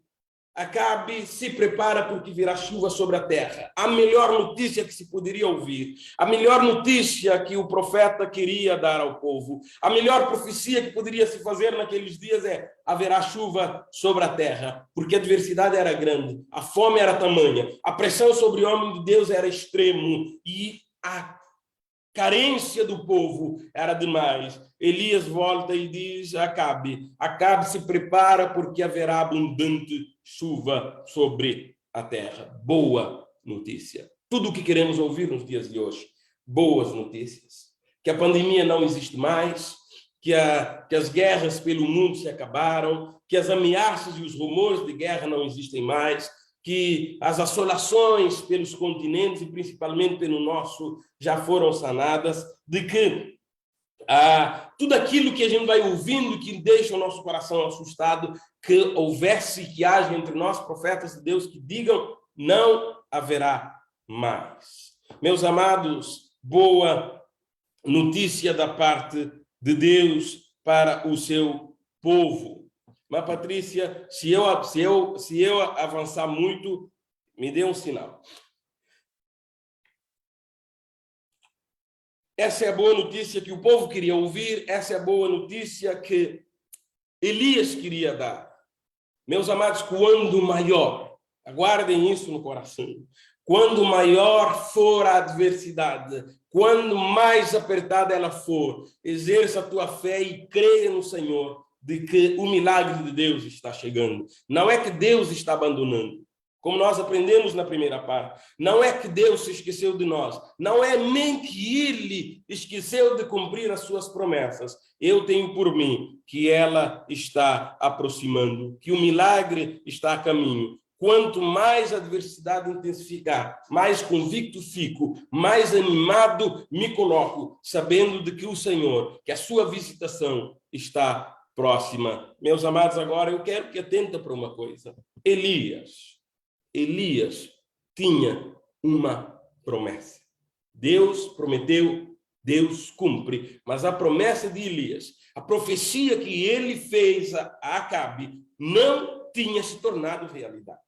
Acabe se prepara porque virá chuva sobre a terra. A melhor notícia que se poderia ouvir, a melhor notícia que o profeta queria dar ao povo, a melhor profecia que poderia se fazer naqueles dias é: haverá chuva sobre a terra, porque a adversidade era grande, a fome era tamanha, a pressão sobre o homem de Deus era extremo e a carência do povo era demais. Elias volta e diz a Acabe se prepara porque haverá abundante chuva sobre a terra. Boa notícia. Tudo o que queremos ouvir nos dias de hoje. Boas notícias. Que a pandemia não existe mais, que as guerras pelo mundo se acabaram, que as ameaças e os rumores de guerra não existem mais, que as assolações pelos continentes, e principalmente pelo nosso, já foram sanadas, de que tudo aquilo que a gente vai ouvindo, que deixa o nosso coração assustado, que houvesse, que haja entre nós profetas de Deus que digam: não haverá mais. Meus amados, boa notícia da parte de Deus para o seu povo. Mas, Patrícia, se eu avançar muito, me dê um sinal. Essa é a boa notícia que o povo queria ouvir, essa é a boa notícia que Elias queria dar. Meus amados, quando maior, aguardem isso no coração, quando maior for a adversidade, quando mais apertada ela for, exerça a tua fé e creia no Senhor, de que o milagre de Deus está chegando. Não é que Deus está abandonando, como nós aprendemos na primeira parte. Não é que Deus se esqueceu de nós. Não é nem que Ele esqueceu de cumprir as suas promessas. Eu tenho por mim que ela está aproximando, que o milagre está a caminho. Quanto mais a adversidade intensificar, mais convicto fico, mais animado me coloco, sabendo de que o Senhor, que a sua visitação está próxima. Meus amados, agora eu quero que atenta para uma coisa. Elias tinha uma promessa. Deus prometeu, Deus cumpre. Mas a promessa de Elias, a profecia que ele fez a Acabe, não tinha se tornado realidade.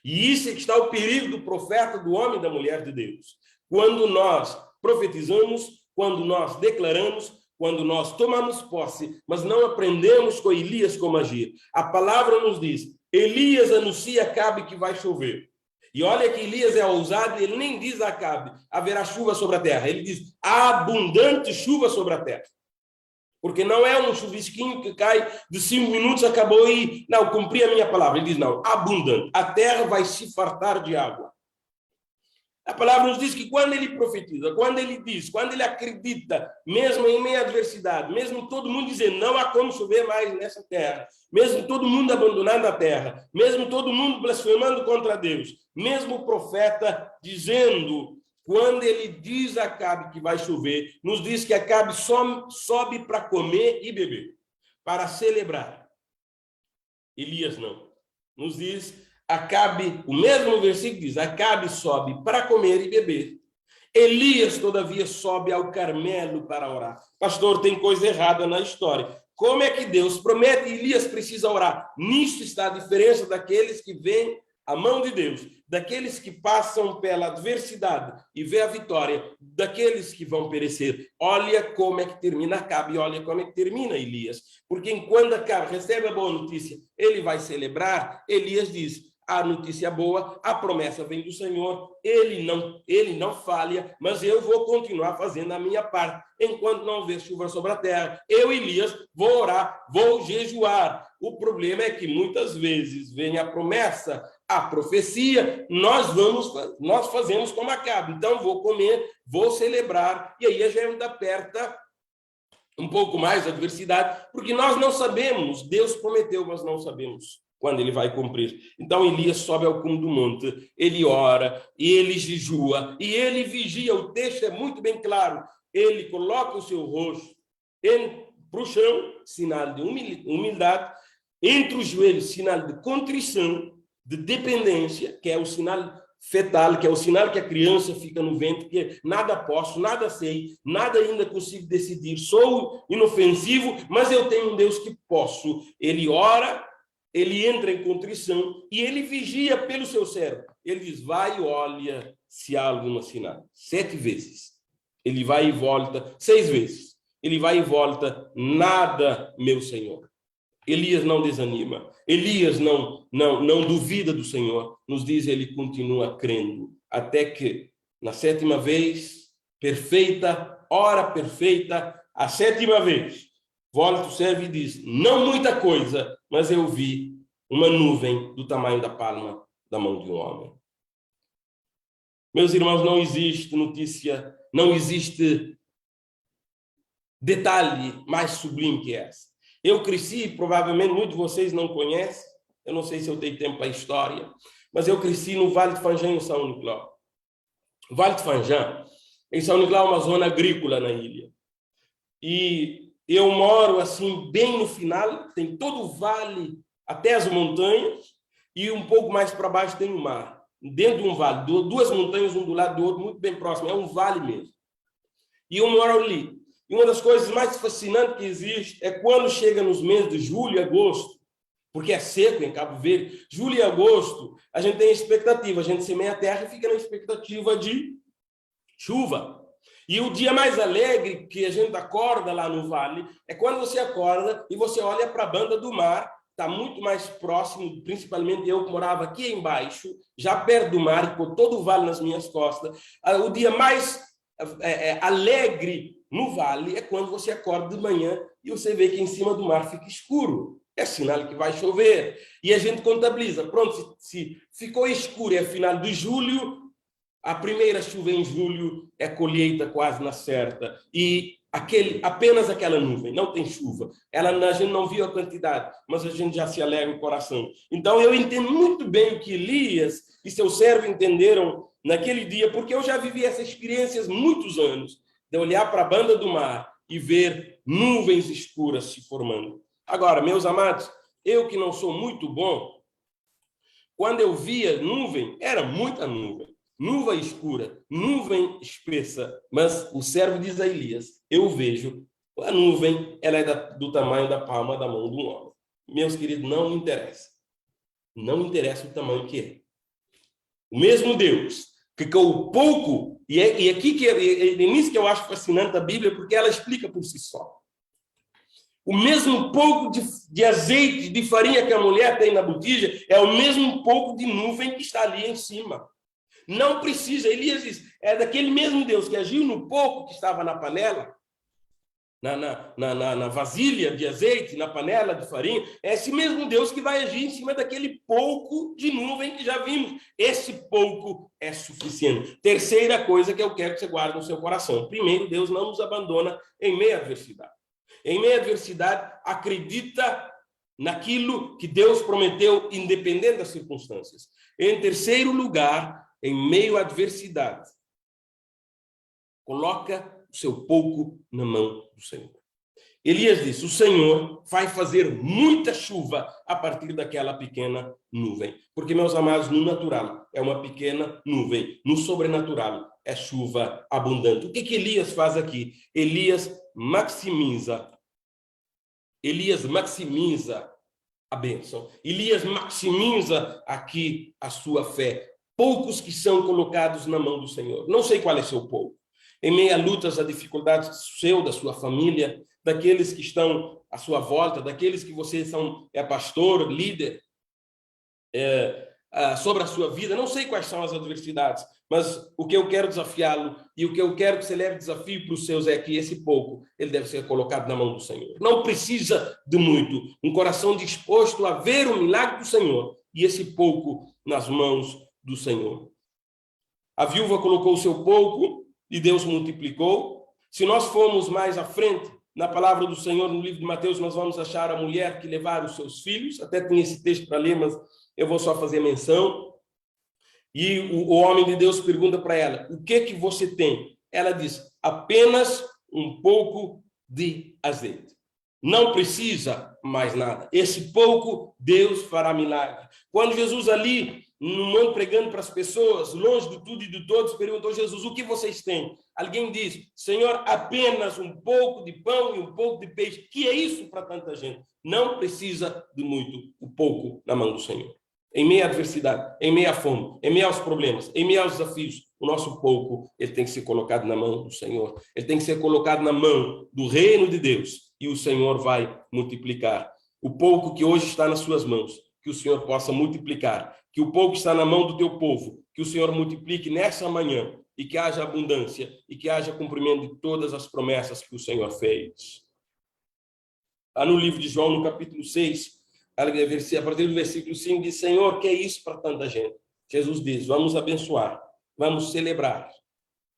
E isso é que está o perigo do profeta, do homem e da mulher de Deus. Quando nós profetizamos, quando nós declaramos, quando nós tomamos posse, mas não aprendemos com Elias como agir. A palavra nos diz: Elias anuncia a Acabe que vai chover. E olha que Elias é ousado, ele nem diz a Acabe: haverá chuva sobre a terra. Ele diz: abundante chuva sobre a terra. Porque não é um chuvisquinho que cai de 5 minutos, acabou e... Não, cumpri a minha palavra. Ele diz: não, abundante. A terra vai se fartar de água. A palavra nos diz que quando ele profetiza, quando ele diz, quando ele acredita, mesmo em meio à adversidade, mesmo todo mundo dizendo não há como chover mais nessa terra, mesmo todo mundo abandonando a terra, mesmo todo mundo blasfemando contra Deus, mesmo o profeta dizendo, quando ele diz a Acabe que vai chover, nos diz que Acabe sobe para comer e beber, para celebrar. Elias não. Nos diz... Acabe, o mesmo versículo diz, Acabe sobe para comer e beber. Elias, todavia, sobe ao Carmelo para orar. Pastor, tem coisa errada na história. Como é que Deus promete e Elias precisa orar? Nisto está a diferença daqueles que veem a mão de Deus, daqueles que passam pela adversidade e vê a vitória, daqueles que vão perecer. Olha como é que termina Acabe e olha como é que termina Elias. Porque enquanto Acabe recebe a boa notícia, ele vai celebrar, Elias diz, a notícia boa, a promessa vem do Senhor, ele não falha, mas eu vou continuar fazendo a minha parte, enquanto não houver chuva sobre a terra. Eu, Elias, vou orar, vou jejuar. O problema é que muitas vezes vem a promessa, a profecia, nós fazemos como Acabe. Então, vou comer, vou celebrar, e aí a gente aperta um pouco mais a adversidade, porque nós não sabemos, Deus prometeu, mas não sabemos quando ele vai cumprir. Então, Elias sobe ao cume do monte, ele ora, e ele jejua, e ele vigia. O texto é muito bem claro. Ele coloca o seu rosto para o chão, sinal de humildade, entre os joelhos, sinal de contrição, de dependência, que é o sinal fetal, que é o sinal que a criança fica no ventre, que nada posso, nada sei, nada ainda consigo decidir, sou inofensivo, mas eu tenho um Deus que posso. Ele ora, ele entra em contrição e ele vigia pelo seu servo. Ele diz, vai e olha se há alguma sinal. 7 vezes. Ele vai e volta 6 vezes. Ele vai e volta, nada, meu Senhor. Elias não desanima. Elias não duvida do Senhor. Nos diz, ele continua crendo. Até que, na 7ª vez, perfeita, hora perfeita, a 7ª vez, volta o servo e diz, não muita coisa, mas eu vi uma nuvem do tamanho da palma da mão de um homem. Meus irmãos, não existe notícia, não existe detalhe mais sublime que essa. Eu cresci, provavelmente muitos de vocês não conhecem, eu não sei se eu tenho tempo para a história, mas eu cresci no Vale de Fanjã, em São Nicolau. O Vale de Fanjã, em São Nicolau, é uma zona agrícola na ilha. E eu moro assim, bem no final, tem todo o vale até as montanhas, e um pouco mais para baixo tem o mar. Dentro de um vale, 2 montanhas, um do lado do outro, muito bem próximo, é um vale mesmo. E eu moro ali. E uma das coisas mais fascinantes que existe é quando chega nos meses de julho e agosto, porque é seco em Cabo Verde, julho e agosto, a gente tem expectativa, a gente semeia a terra e fica na expectativa de chuva. E o dia mais alegre que a gente acorda lá no vale é quando você acorda e você olha para a banda do mar, está muito mais próximo, principalmente eu que morava aqui embaixo, já perto do mar, com todo o vale nas minhas costas. O dia mais alegre no vale é quando você acorda de manhã e você vê que em cima do mar fica escuro. É sinal que vai chover. E a gente contabiliza. Pronto, se ficou escuro e é final de julho, a primeira chuva em julho é colheita quase na certa. E apenas aquela nuvem, não tem chuva. A gente não viu a quantidade, mas a gente já se alegra o coração. Então eu entendo muito bem o que Elias e seu servo entenderam naquele dia, porque eu já vivi essas experiências muitos anos, de olhar para a banda do mar e ver nuvens escuras se formando. Agora, meus amados, eu que não sou muito bom, quando eu via nuvem, era muita nuvem. Nuvem escura, nuvem espessa. Mas o servo diz a Elias, eu vejo a nuvem, ela é do tamanho da palma da mão de um homem. Meus queridos, não me interessa. Não interessa o tamanho que é. O mesmo Deus que com o pouco, e aqui que é nisso que eu acho fascinante a Bíblia, porque ela explica por si só. O mesmo pouco de azeite, de farinha que a mulher tem na botija, é o mesmo pouco de nuvem que está ali em cima. Não precisa, Elias diz, é daquele mesmo Deus que agiu no pouco que estava na panela, na vasilha de azeite, na panela de farinha, é esse mesmo Deus que vai agir em cima daquele pouco de nuvem que já vimos. Esse pouco é suficiente. Terceira coisa que eu quero que você guarde no seu coração. Primeiro, Deus não nos abandona em meia adversidade. Em meia adversidade, acredita naquilo que Deus prometeu, independente das circunstâncias. Em terceiro lugar, em meio à adversidade, coloca o seu pouco na mão do Senhor. Elias disse, o Senhor vai fazer muita chuva a partir daquela pequena nuvem. Porque, meus amados, no natural é uma pequena nuvem. No sobrenatural é chuva abundante. O que Elias faz aqui? Elias maximiza a bênção. Elias maximiza aqui a sua fé. Poucos que são colocados na mão do Senhor. Não sei qual é seu pouco. Em meio a lutas, a dificuldades seu, da sua família, daqueles que estão à sua volta, daqueles que você é pastor, líder, sobre a sua vida. Não sei quais são as adversidades, mas o que eu quero desafiá-lo e o que eu quero que você leve desafio para os seus é que esse pouco, ele deve ser colocado na mão do Senhor. Não precisa de muito. Um coração disposto a ver o milagre do Senhor e esse pouco nas mãos do Senhor. A viúva colocou o seu pouco e Deus multiplicou. Se nós formos mais à frente, na palavra do Senhor, no livro de Mateus, nós vamos achar a mulher que levaram os seus filhos. Até tem esse texto para ler, mas eu vou só fazer menção. E o homem de Deus pergunta para ela, o que você tem? Ela diz, apenas um pouco de azeite. Não precisa mais nada. Esse pouco, Deus fará milagre. Quando Jesus ali, no monte pregando para as pessoas, longe de tudo e de todos, perguntou a Jesus, o que vocês têm? Alguém diz, Senhor, apenas um pouco de pão e um pouco de peixe. Que é isso para tanta gente? Não precisa de muito, o pouco na mão do Senhor. Em meio à adversidade, em meio à fome, em meio aos problemas, em meio aos desafios, o nosso pouco, ele tem que ser colocado na mão do Senhor. Ele tem que ser colocado na mão do reino de Deus. E o Senhor vai multiplicar. O pouco que hoje está nas suas mãos, que o Senhor possa multiplicar. Que o pouco que está na mão do teu povo, que o Senhor multiplique nessa manhã. E que haja abundância. E que haja cumprimento de todas as promessas que o Senhor fez. Lá no livro de João, no capítulo 6, a partir do versículo 5, diz, Senhor, que é isso para tanta gente? Jesus diz, vamos abençoar, vamos celebrar.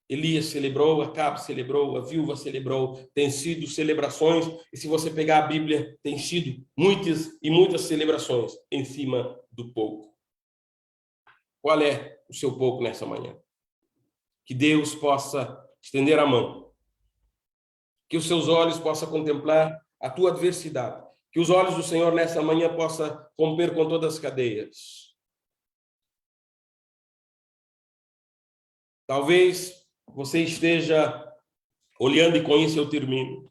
Elias celebrou, Acabe celebrou, a viúva celebrou, tem sido celebrações, e se você pegar a Bíblia, tem sido muitas e muitas celebrações em cima do pouco. Qual é o seu pouco nessa manhã? Que Deus possa estender a mão, que os seus olhos possam contemplar a tua adversidade, que os olhos do Senhor nessa manhã possam romper com todas as cadeias. Talvez você esteja olhando, e com isso eu termino.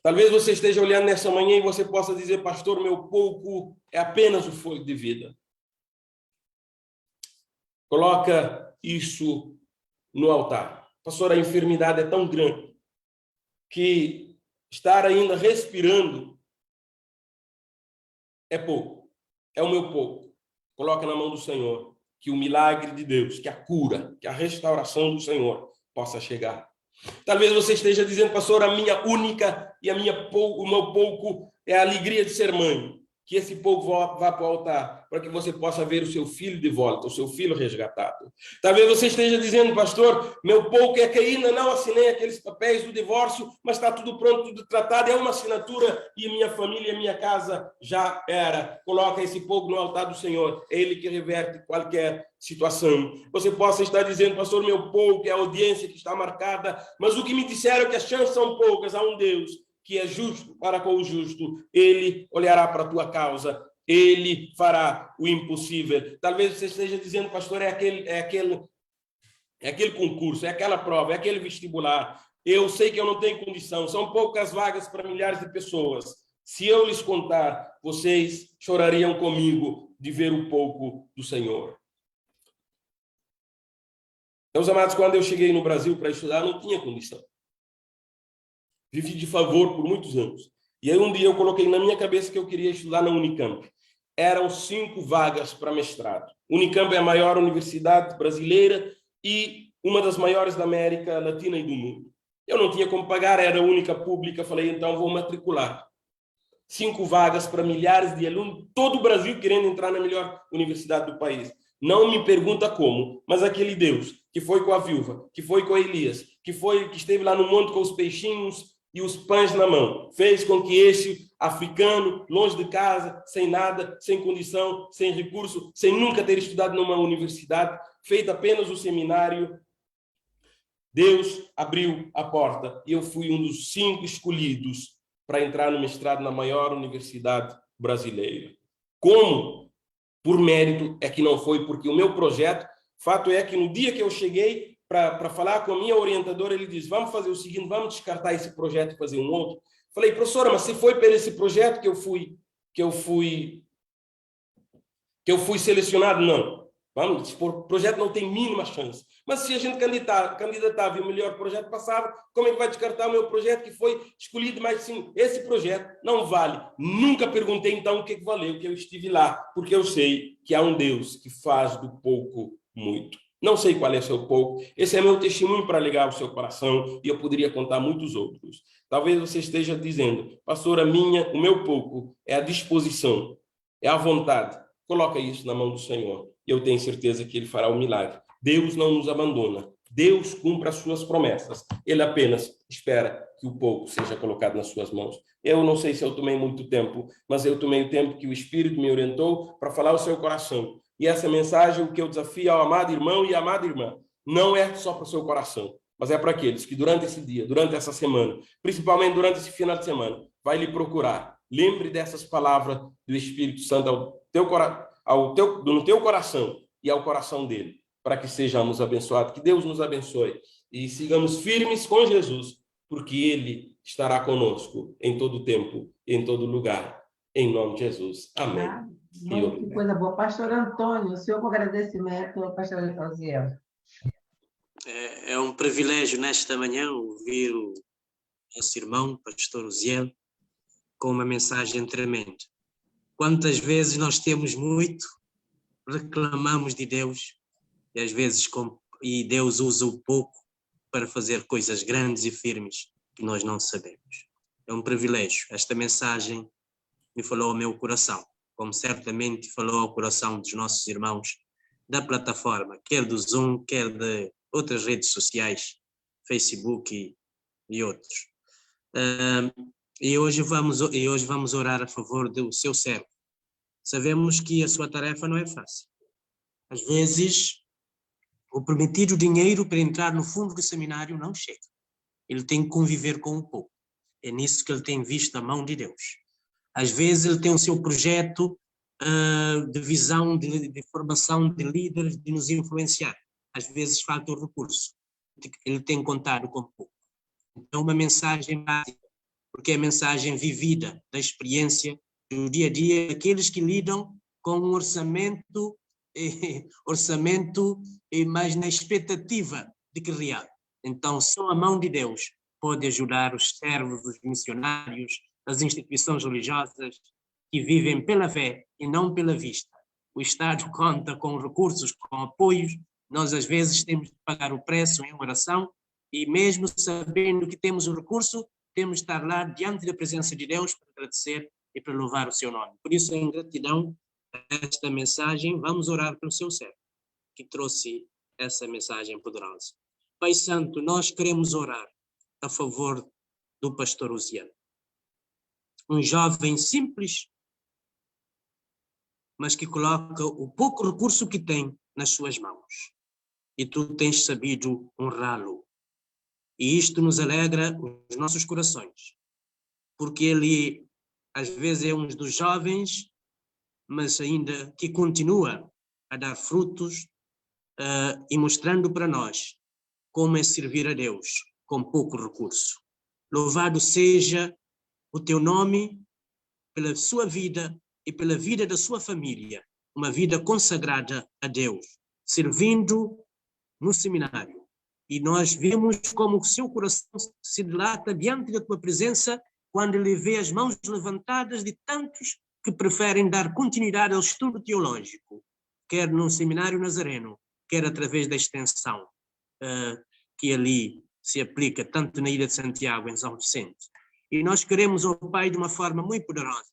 Talvez você esteja olhando nessa manhã e você possa dizer, pastor, meu pouco é apenas o fôlego de vida. Coloca isso no altar. Pastor, a enfermidade é tão grande que estar ainda respirando é pouco. É o meu pouco. Coloca na mão do Senhor. Que o milagre de Deus, que a cura, que a restauração do Senhor possa chegar. Talvez você esteja dizendo, pastor, a minha única e o meu pouco é a alegria de ser mãe. Que esse pouco vá para o altar, para que você possa ver o seu filho de volta, o seu filho resgatado. Talvez você esteja dizendo, pastor, meu pouco é que ainda não assinei aqueles papéis do divórcio, mas está tudo pronto, tudo tratado, é uma assinatura e minha família, minha casa já era. Coloca esse pouco no altar do Senhor, é Ele que reverte qualquer situação. Você possa estar dizendo, pastor, meu pouco é a audiência que está marcada, mas o que me disseram é que as chances são poucas, há um Deus que é justo para com o justo, Ele olhará para a tua causa, Ele fará o impossível. Talvez você esteja dizendo, pastor, é aquele concurso, é aquela prova, é aquele vestibular. Eu sei que eu não tenho condição, são poucas vagas para milhares de pessoas. Se eu lhes contar, vocês chorariam comigo de ver o pouco do Senhor. Meus amados, quando eu cheguei no Brasil para estudar, não tinha condição. Vivi de favor por muitos anos. E aí um dia eu coloquei na minha cabeça que eu queria estudar na Unicamp. Eram 5 vagas para mestrado. Unicamp é a maior universidade brasileira e uma das maiores da América Latina e do mundo. Eu não tinha como pagar, era a única pública. Falei, então vou matricular. 5 vagas para milhares de alunos, todo o Brasil querendo entrar na melhor universidade do país. Não me pergunta como, mas aquele Deus que foi com a viúva, que foi com Elias, que esteve lá no monte com os peixinhos e os pães na mão, fez com que este africano, longe de casa, sem nada, sem condição, sem recurso, sem nunca ter estudado numa universidade, feito apenas o seminário, Deus abriu a porta e eu fui um dos 5 escolhidos para entrar no mestrado na maior universidade brasileira. Como? Por mérito é que não foi, porque o meu projeto, fato é que no dia que eu cheguei para falar com a minha orientadora, ele disse, vamos fazer o seguinte, vamos descartar esse projeto e fazer um outro. Falei, professora, mas se foi por esse projeto que eu fui selecionado? Não. Vamos, o projeto não tem mínima chance. Mas se a gente candidatava e o melhor projeto passava, como é que vai descartar o meu projeto que foi escolhido? Mas sim, esse projeto não vale. Nunca perguntei então o que valeu, que eu estive lá, porque eu sei que há um Deus que faz do pouco muito. Não sei qual é o seu pouco. Esse é meu testemunho para ligar o seu coração e eu poderia contar muitos outros. Talvez você esteja dizendo, pastor, o meu pouco é a disposição, é a vontade. Coloca isso na mão do Senhor. E eu tenho certeza que Ele fará o milagre. Deus não nos abandona. Deus cumpre as suas promessas. Ele apenas espera que o pouco seja colocado nas suas mãos. Eu não sei se eu tomei muito tempo, mas eu tomei o tempo que o Espírito me orientou para falar ao seu coração. E essa mensagem, o que eu desafio ao amado irmão e amada irmã, não é só para o seu coração, mas é para aqueles que durante esse dia, durante essa semana, principalmente durante esse final de semana, vai lhe procurar. Lembre dessas palavras do Espírito Santo no teu coração e ao coração dele, para que sejamos abençoados. Que Deus nos abençoe e sigamos firmes com Jesus, porque ele estará conosco em todo tempo, em todo lugar. Em nome de Jesus. Amém. Que coisa boa. Pastor Antônio, o senhor com agradecimento ao pastor Osiel. É um privilégio nesta manhã ouvir o nosso irmão, pastor Osiel, com uma mensagem tremenda. Quantas vezes nós temos muito, reclamamos de Deus, e às vezes e Deus usa o pouco para fazer coisas grandes e firmes que nós não sabemos. É um privilégio. Esta mensagem me falou ao meu coração, como certamente falou ao coração dos nossos irmãos da plataforma, quer do Zoom, quer de outras redes sociais, Facebook e outros. E hoje vamos orar a favor do seu servo. Sabemos que a sua tarefa não é fácil. Às vezes, o prometido dinheiro para entrar no fundo do seminário não chega. Ele tem que conviver com o pouco. É nisso que ele tem visto a mão de Deus. Às vezes ele tem o seu projeto de visão, de formação de líderes, de nos influenciar. Às vezes falta o recurso. Ele tem contado com pouco. Então, uma mensagem básica, porque é a mensagem vivida da experiência do dia a dia daqueles que lidam com um orçamento, mas na expectativa de que real. Então, só a mão de Deus pode ajudar os servos, os missionários, as instituições religiosas que vivem pela fé e não pela vista. O Estado conta com recursos, com apoios. Nós, às vezes, temos de pagar o preço em oração e, mesmo sabendo que temos o recurso, temos de estar lá diante da presença de Deus para agradecer e para louvar o seu nome. Por isso, em gratidão a esta mensagem, vamos orar pelo seu servo, que trouxe essa mensagem poderosa. Pai Santo, nós queremos orar a favor do pastor Osiel. Um jovem simples, mas que coloca o pouco recurso que tem nas suas mãos. E tu tens sabido honrá-lo. E isto nos alegra os nossos corações, porque ele, às vezes, é um dos jovens, mas ainda que continua a dar frutos e mostrando para nós como é servir a Deus com pouco recurso. Louvado seja o teu nome pela sua vida e pela vida da sua família, uma vida consagrada a Deus, servindo no seminário. E nós vemos como o seu coração se dilata diante da tua presença quando ele vê as mãos levantadas de tantos que preferem dar continuidade ao estudo teológico, quer no seminário nazareno, quer através da extensão que ali se aplica tanto na Ilha de Santiago, em São Vicente. E nós queremos, ó Pai, de uma forma muito poderosa,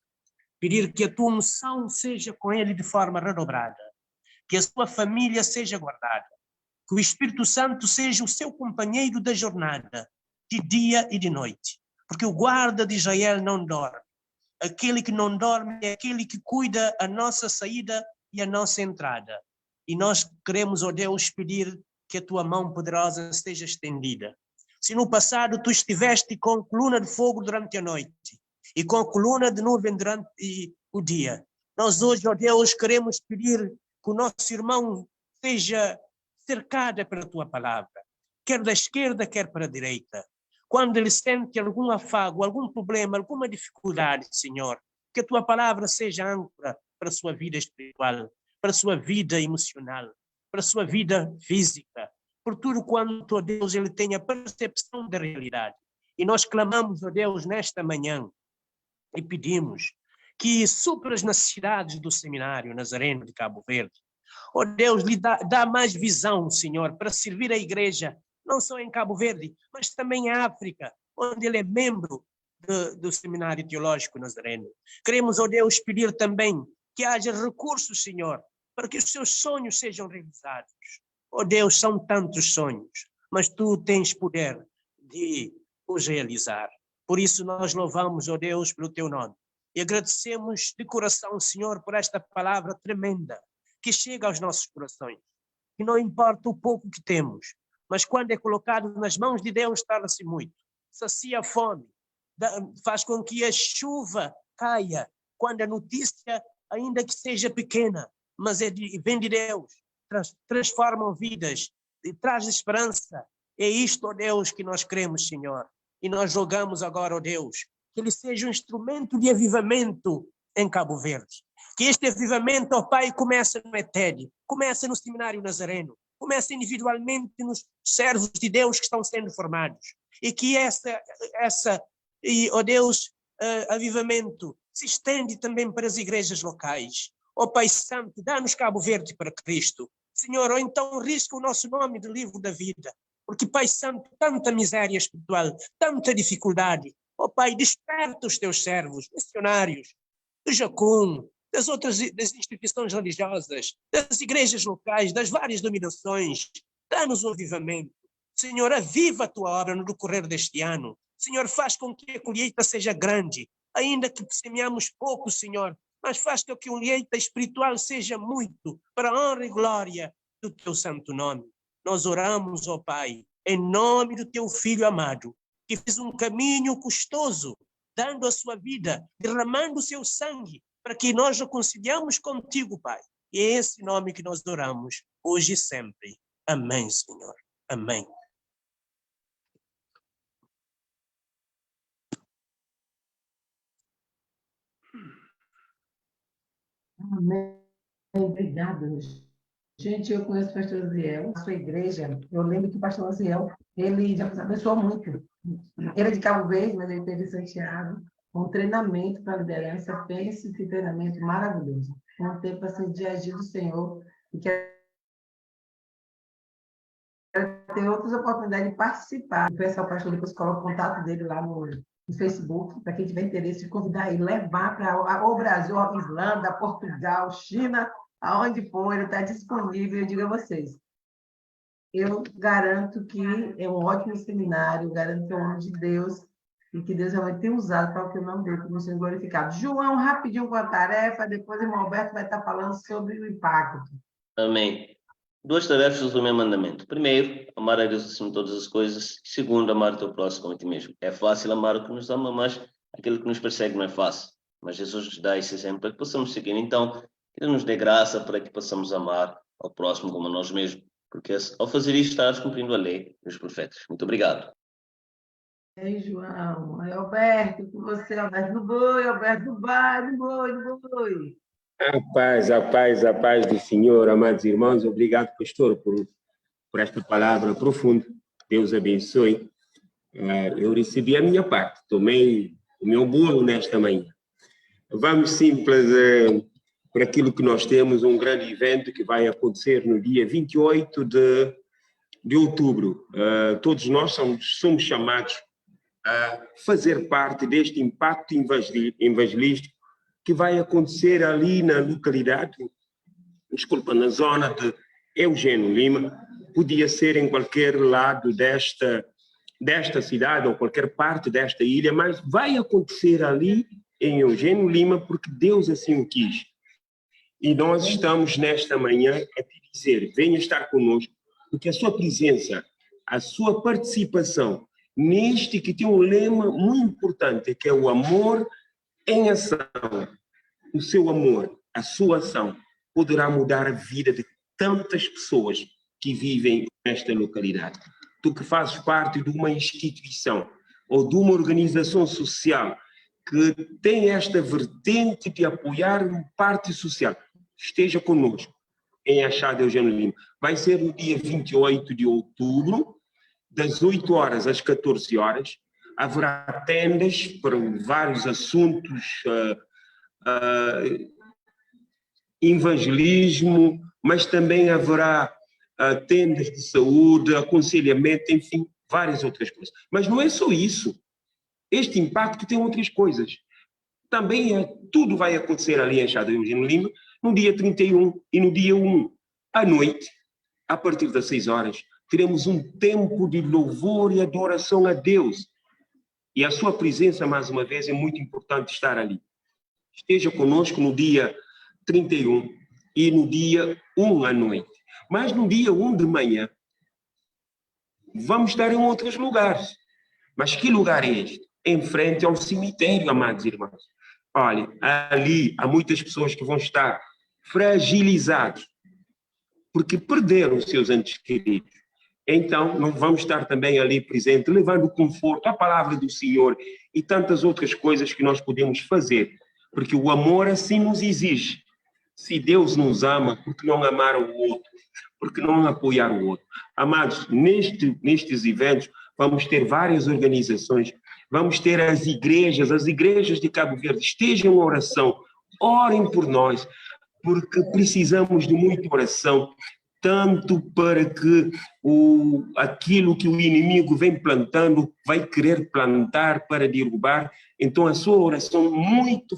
pedir que a tua unção seja com ele de forma redobrada, que a sua família seja guardada, que o Espírito Santo seja o seu companheiro da jornada, de dia e de noite, porque o guarda de Israel não dorme. Aquele que não dorme é aquele que cuida a nossa saída e a nossa entrada. E nós queremos, ó Deus, pedir que a tua mão poderosa esteja estendida. Se no passado tu estiveste com coluna de fogo durante a noite e com coluna de nuvem durante o dia, nós hoje, ó Deus, queremos pedir que o nosso irmão seja cercado pela tua palavra, quer da esquerda, quer para a direita. Quando ele sente algum afago, algum problema, alguma dificuldade, Senhor, que a tua palavra seja âncora para a sua vida espiritual, para a sua vida emocional, para a sua vida física, por tudo quanto, ó Deus, ele tem a percepção da realidade. E nós clamamos, ó Deus, nesta manhã e pedimos que supra as necessidades do seminário nazareno de Cabo Verde. Ó Deus, lhe dá mais visão, Senhor, para servir a igreja, não só em Cabo Verde, mas também em África, onde ele é membro do Seminário Teológico Nazareno. Queremos, ó Deus, pedir também que haja recursos, Senhor, para que os seus sonhos sejam realizados. Ó Deus, são tantos sonhos, mas tu tens poder de os realizar. Por isso nós louvamos, ó Deus, pelo teu nome. E agradecemos de coração, Senhor, por esta palavra tremenda que chega aos nossos corações. Que não importa o pouco que temos, mas quando é colocado nas mãos de Deus, torna-se muito. Sacia a fome, faz com que a chuva caia, quando a notícia, ainda que seja pequena, mas vem de Deus, transformam vidas, e traz esperança. É isto, ó Deus, que nós queremos, Senhor. E nós rogamos agora, ó Deus, que ele seja um instrumento de avivamento em Cabo Verde. Que este avivamento, ó Pai, comece no ETED, comece no Seminário Nazareno, comece individualmente nos servos de Deus que estão sendo formados. E que ó Deus, avivamento se estende também para as igrejas locais. Ó Pai Santo, dá-nos Cabo Verde para Cristo. Senhor, ou então risca o nosso nome do livro da vida. Porque, Pai Santo, tanta miséria espiritual, tanta dificuldade. Ó Pai, desperta os teus servos, missionários, do Jacum, das instituições religiosas, das igrejas locais, das várias dominações. Dá-nos um avivamento. Senhor, aviva a tua obra no decorrer deste ano. Senhor, faz com que a colheita seja grande, ainda que semeamos pouco, Senhor, mas faz com que a colheita espiritual seja muito, para a honra e glória do teu santo nome. Nós oramos, ó Pai, em nome do teu Filho amado, que fez um caminho custoso, dando a sua vida, derramando o seu sangue, para que nós reconciliamos contigo, Pai. E é esse nome que nós oramos, hoje e sempre. Amém, Senhor. Amém. Amém. Obrigada. Gente, eu conheço o pastor Aziel, a sua igreja. Eu lembro que o pastor Aziel, ele já nos abençoou muito. Ele é de Cabo Verde, mas ele teve em Santiago, um treinamento para liderança. Pense que treinamento maravilhoso. Um tempo assim de agir do Senhor, e que ter outras oportunidades de participar. O pessoal, pastor, depois coloca o contato dele lá no Facebook, para quem tiver interesse de convidar ele, levar para o Brasil, a Islândia, Portugal, China, aonde for, ele está disponível. Eu digo a vocês, eu garanto que é um ótimo seminário, garanto que é um homem de Deus, e que Deus realmente tem usado para que o nome dele possa ser glorificado. João, rapidinho com a tarefa, depois o irmão Alberto vai estar falando sobre o impacto. Amém. Duas tarefas do meu mandamento. Primeiro, amar a Deus acima de todas as coisas. Segundo, amar o teu próximo como a ti mesmo. É fácil amar o que nos ama, mas aquilo que nos persegue não é fácil. Mas Jesus nos dá esse exemplo para que possamos seguir. Então, que Ele nos dê graça para que possamos amar ao próximo como a nós mesmos. Porque ao fazer isso, estás cumprindo a lei dos profetas. Muito obrigado. Ei, João. Aí, Alberto, com você, Alberto do Boi, Alberto do Bai, do Boi, do Boi. A paz do Senhor, amados irmãos. Obrigado, pastor, por esta palavra profunda. Deus abençoe. Eu recebi a minha parte, tomei o meu bolo nesta manhã. Vamos simples para aquilo que nós temos, um grande evento que vai acontecer no dia 28 de outubro. Todos nós somos chamados a fazer parte deste impacto evangelístico que vai acontecer ali na localidade, na zona de Eugênio Lima. Podia ser em qualquer lado desta cidade ou qualquer parte desta ilha, mas vai acontecer ali em Eugênio Lima porque Deus assim o quis. E nós estamos nesta manhã a te dizer, venha estar conosco, porque a sua presença, a sua participação neste que tem um lema muito importante, que é o amor em ação. O seu amor, a sua ação, poderá mudar a vida de tantas pessoas que vivem nesta localidade. Tu que fazes parte de uma instituição ou de uma organização social que tem esta vertente de apoiar uma parte social, esteja conosco em Achado Eugênio Lima. Vai ser no dia 28 de outubro, das 8 horas às 14 horas. Haverá tendas para vários assuntos, evangelismo, mas também haverá tendas de saúde, aconselhamento, enfim, várias outras coisas. Mas não é só isso. Este impacto tem outras coisas. Também tudo vai acontecer ali em Achado Eugênio Lima, no dia 31 e no dia 1, à noite, a partir das 6 horas, teremos um tempo de louvor e adoração a Deus. E a sua presença, mais uma vez, é muito importante estar ali. Esteja conosco no dia 31 e no dia 1 à noite. Mas no dia 1 de manhã, vamos estar em outros lugares. Mas que lugar é este? Em frente ao cemitério, amados irmãos. Olha, ali há muitas pessoas que vão estar fragilizados, porque perderam os seus entes queridos. Então, nós vamos estar também ali presentes, levando conforto, a palavra do Senhor e tantas outras coisas que nós podemos fazer, porque o amor assim nos exige. Se Deus nos ama, por que não amar o outro? Por que não apoiar o outro? Amados, nestes eventos, vamos ter várias organizações, vamos ter as igrejas de Cabo Verde, estejam em oração, orem por nós, porque precisamos de muita oração, tanto para que aquilo que o inimigo vem plantando, vai querer plantar para derrubar. Então a sua oração muito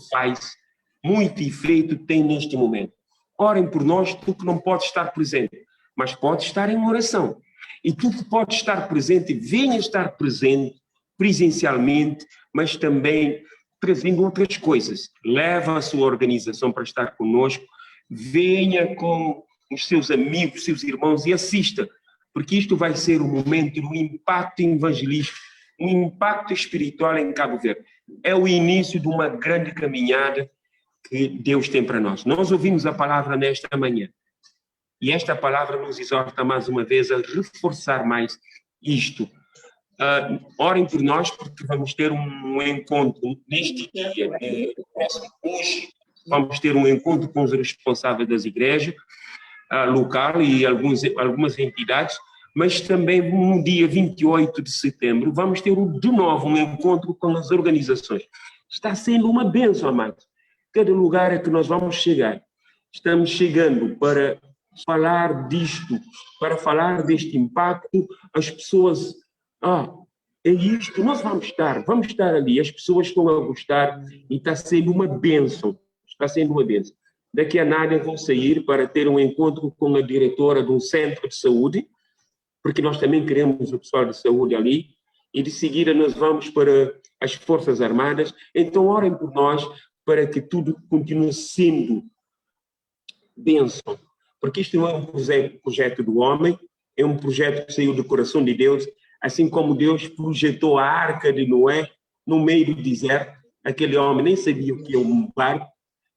efeito tem neste momento. Orem por nós, tu que não pode estar presente, mas pode estar em oração. E tu que pode estar presente, venha estar presente presencialmente, mas também trazendo outras coisas. Leva a sua organização para estar conosco, venha com os seus amigos, seus irmãos e assista, porque isto vai ser um momento de um impacto evangelístico, um impacto espiritual em Cabo Verde. É o início de uma grande caminhada que Deus tem para nós. Nós ouvimos a palavra nesta manhã e esta palavra nos exorta mais uma vez a reforçar mais isto. Orem por nós, porque vamos ter um encontro neste dia, hoje, vamos ter um encontro com os responsáveis das igrejas local e algumas entidades, mas também no dia 28 de setembro vamos ter de novo um encontro com as organizações. Está sendo uma bênção, amados. Cada lugar é que nós vamos chegar, estamos chegando para falar disto, para falar deste impacto, as pessoas, é isto, nós vamos estar ali, as pessoas estão a gostar e está sendo uma bênção, Daqui a nada eu vou sair para ter um encontro com a diretora de um centro de saúde, porque nós também queremos o pessoal de saúde ali, e de seguida nós vamos para as Forças Armadas. Então orem por nós para que tudo continue sendo bênção, porque isto não é um projeto do homem, é um projeto que saiu do coração de Deus, assim como Deus projetou a arca de Noé no meio do deserto. Aquele homem nem sabia o que era um barco,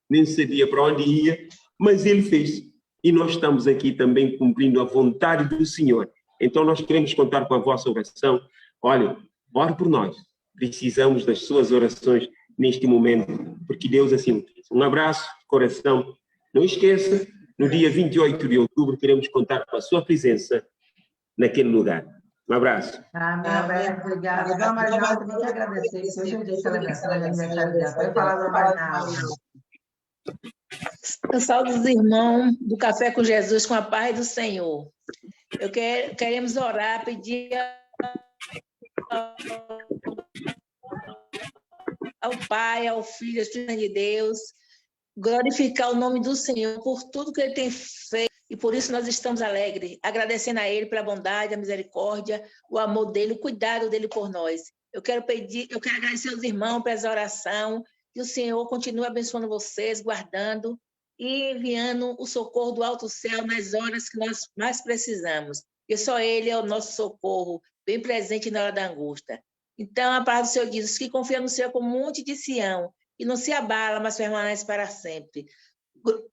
nem sabia para onde ia, mas ele fez. E nós estamos aqui também cumprindo a vontade do Senhor. Então nós queremos contar com a vossa oração. Olha, ore por nós. Precisamos das suas orações neste momento, porque Deus assim o fez. Um abraço de coração. Não esqueça, no dia 28 de outubro, queremos contar com a sua presença naquele lugar. Um abraço. Amém, obrigada. Dona Marinalva, eu tenho que agradecer, que hoje é um dia de celebração de aniversário dela. Pode falar, Dona Marinalva. Eu saúdo os irmãos do Café com Jesus com a paz do Senhor. Queremos orar, pedir ao Pai, ao Filho, ao Espírito de Deus, glorificar o nome do Senhor por tudo que Ele tem feito, e por isso nós estamos alegres, agradecendo a Ele pela bondade, a misericórdia, o amor dEle, o cuidado dEle por nós. Eu quero agradecer aos irmãos pela essa oração, que o Senhor continue abençoando vocês, guardando e enviando o socorro do alto céu nas horas que nós mais precisamos, porque só Ele é o nosso socorro, bem presente na hora da angústia. Então, a palavra do Senhor diz: os que confiam no Senhor como monte de Sião, e não se abala, mas permanece para sempre.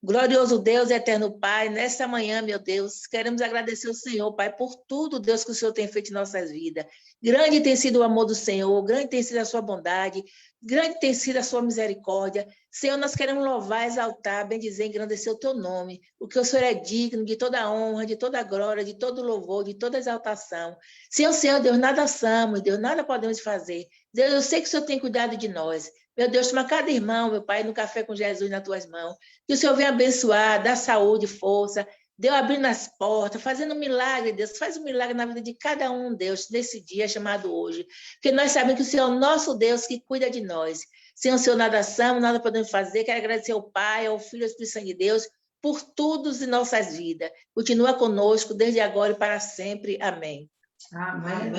Glorioso Deus, eterno Pai, nesta manhã, meu Deus, queremos agradecer ao Senhor, Pai, por tudo, Deus, que o Senhor tem feito em nossas vidas. Grande tem sido o amor do Senhor, grande tem sido a sua bondade, grande tem sido a sua misericórdia. Senhor, nós queremos louvar, exaltar, bendizer, engrandecer o teu nome, porque o Senhor é digno de toda a honra, de toda a glória, de todo louvor, de toda exaltação. Senhor, Deus, nada somos, Deus, nada podemos fazer. Deus, eu sei que o Senhor tem cuidado de nós. Meu Deus, toma cada irmão, meu Pai, no Café com Jesus nas tuas mãos. Que o Senhor venha abençoar, dar saúde, força, Deus abrindo as portas, fazendo um milagre, Deus. Faz um milagre na vida de cada um, Deus, nesse dia chamado hoje. Porque nós sabemos que o Senhor é o nosso Deus que cuida de nós. Sem o Senhor nada somos, nada podemos fazer. Quero agradecer ao Pai, ao Filho e ao Espírito Santo de Deus por tudo em nossas vidas. Continua conosco desde agora e para sempre. Amém. Amém.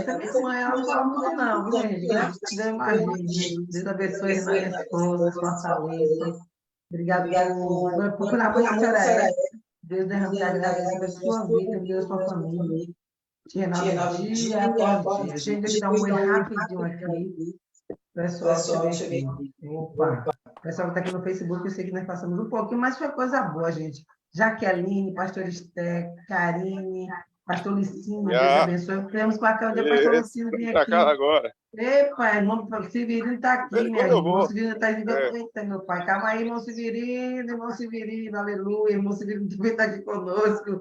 Também com ela não fala muito não, gente. Graças a Deus, imagina. Deus abençoe a minha esposa, sua saúde. Obrigada por procurar muito a Deus derramar a graça sobre a sua vida, Deus, sua família. Dia 9 dia após dia. Gente, deixa eu dar um oi rapidinho aqui. Pessoal, deixa eu ver aqui. Opa! Pessoal que está aqui no Facebook, eu sei que nós passamos um pouquinho, mas foi coisa boa, gente. Jaqueline, pastor Esté, Karine, pastor Licínio, Deus abençoe. Temos com a Cláudia, pastor Licínio, vem aqui. Agora. Epa, irmão Severino está aqui, minha irmã. Irmão Severino está dizendo, eita, meu pai, calma aí, irmão Severino, aleluia, irmão Severino também está aqui conosco.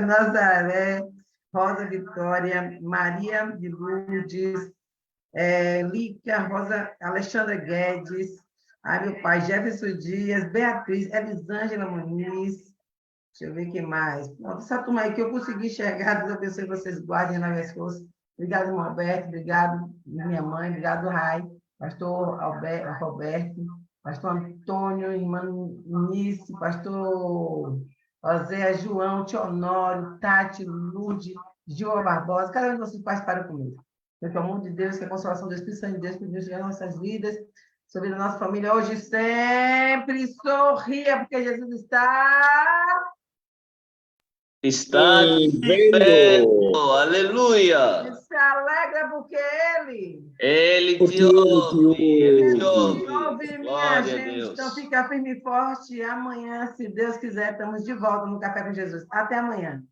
Nazaré, Rosa Vitória, Maria de Lourdes, Lícia, Rosa, Alexandra Guedes, meu pai, Jefferson Dias, Beatriz, Elisângela Muniz, deixa eu ver quem mais. Pronto, essa turma aí que eu consegui enxergar, Deus abençoe vocês, guardem nas minhas forças. Obrigado, irmão Alberto, obrigado, minha mãe, obrigado, Rai, pastor Roberto, pastor Antônio, irmã Nice, pastor José, João, Tionório, Tati, Lude, Gil Barbosa, cada um de vocês participaram comigo. Que o amor de Deus, que a consolação do Espírito Santo de Deus, que Deus nas nossas vidas, sobre a nossa família, hoje sempre sorria, porque Jesus está vivendo. Aleluia. Se alegra porque Ele te ouve. Ele te ouve, minha gente. Então fica firme e forte. Amanhã, se Deus quiser, estamos de volta no Café com Jesus. Até amanhã.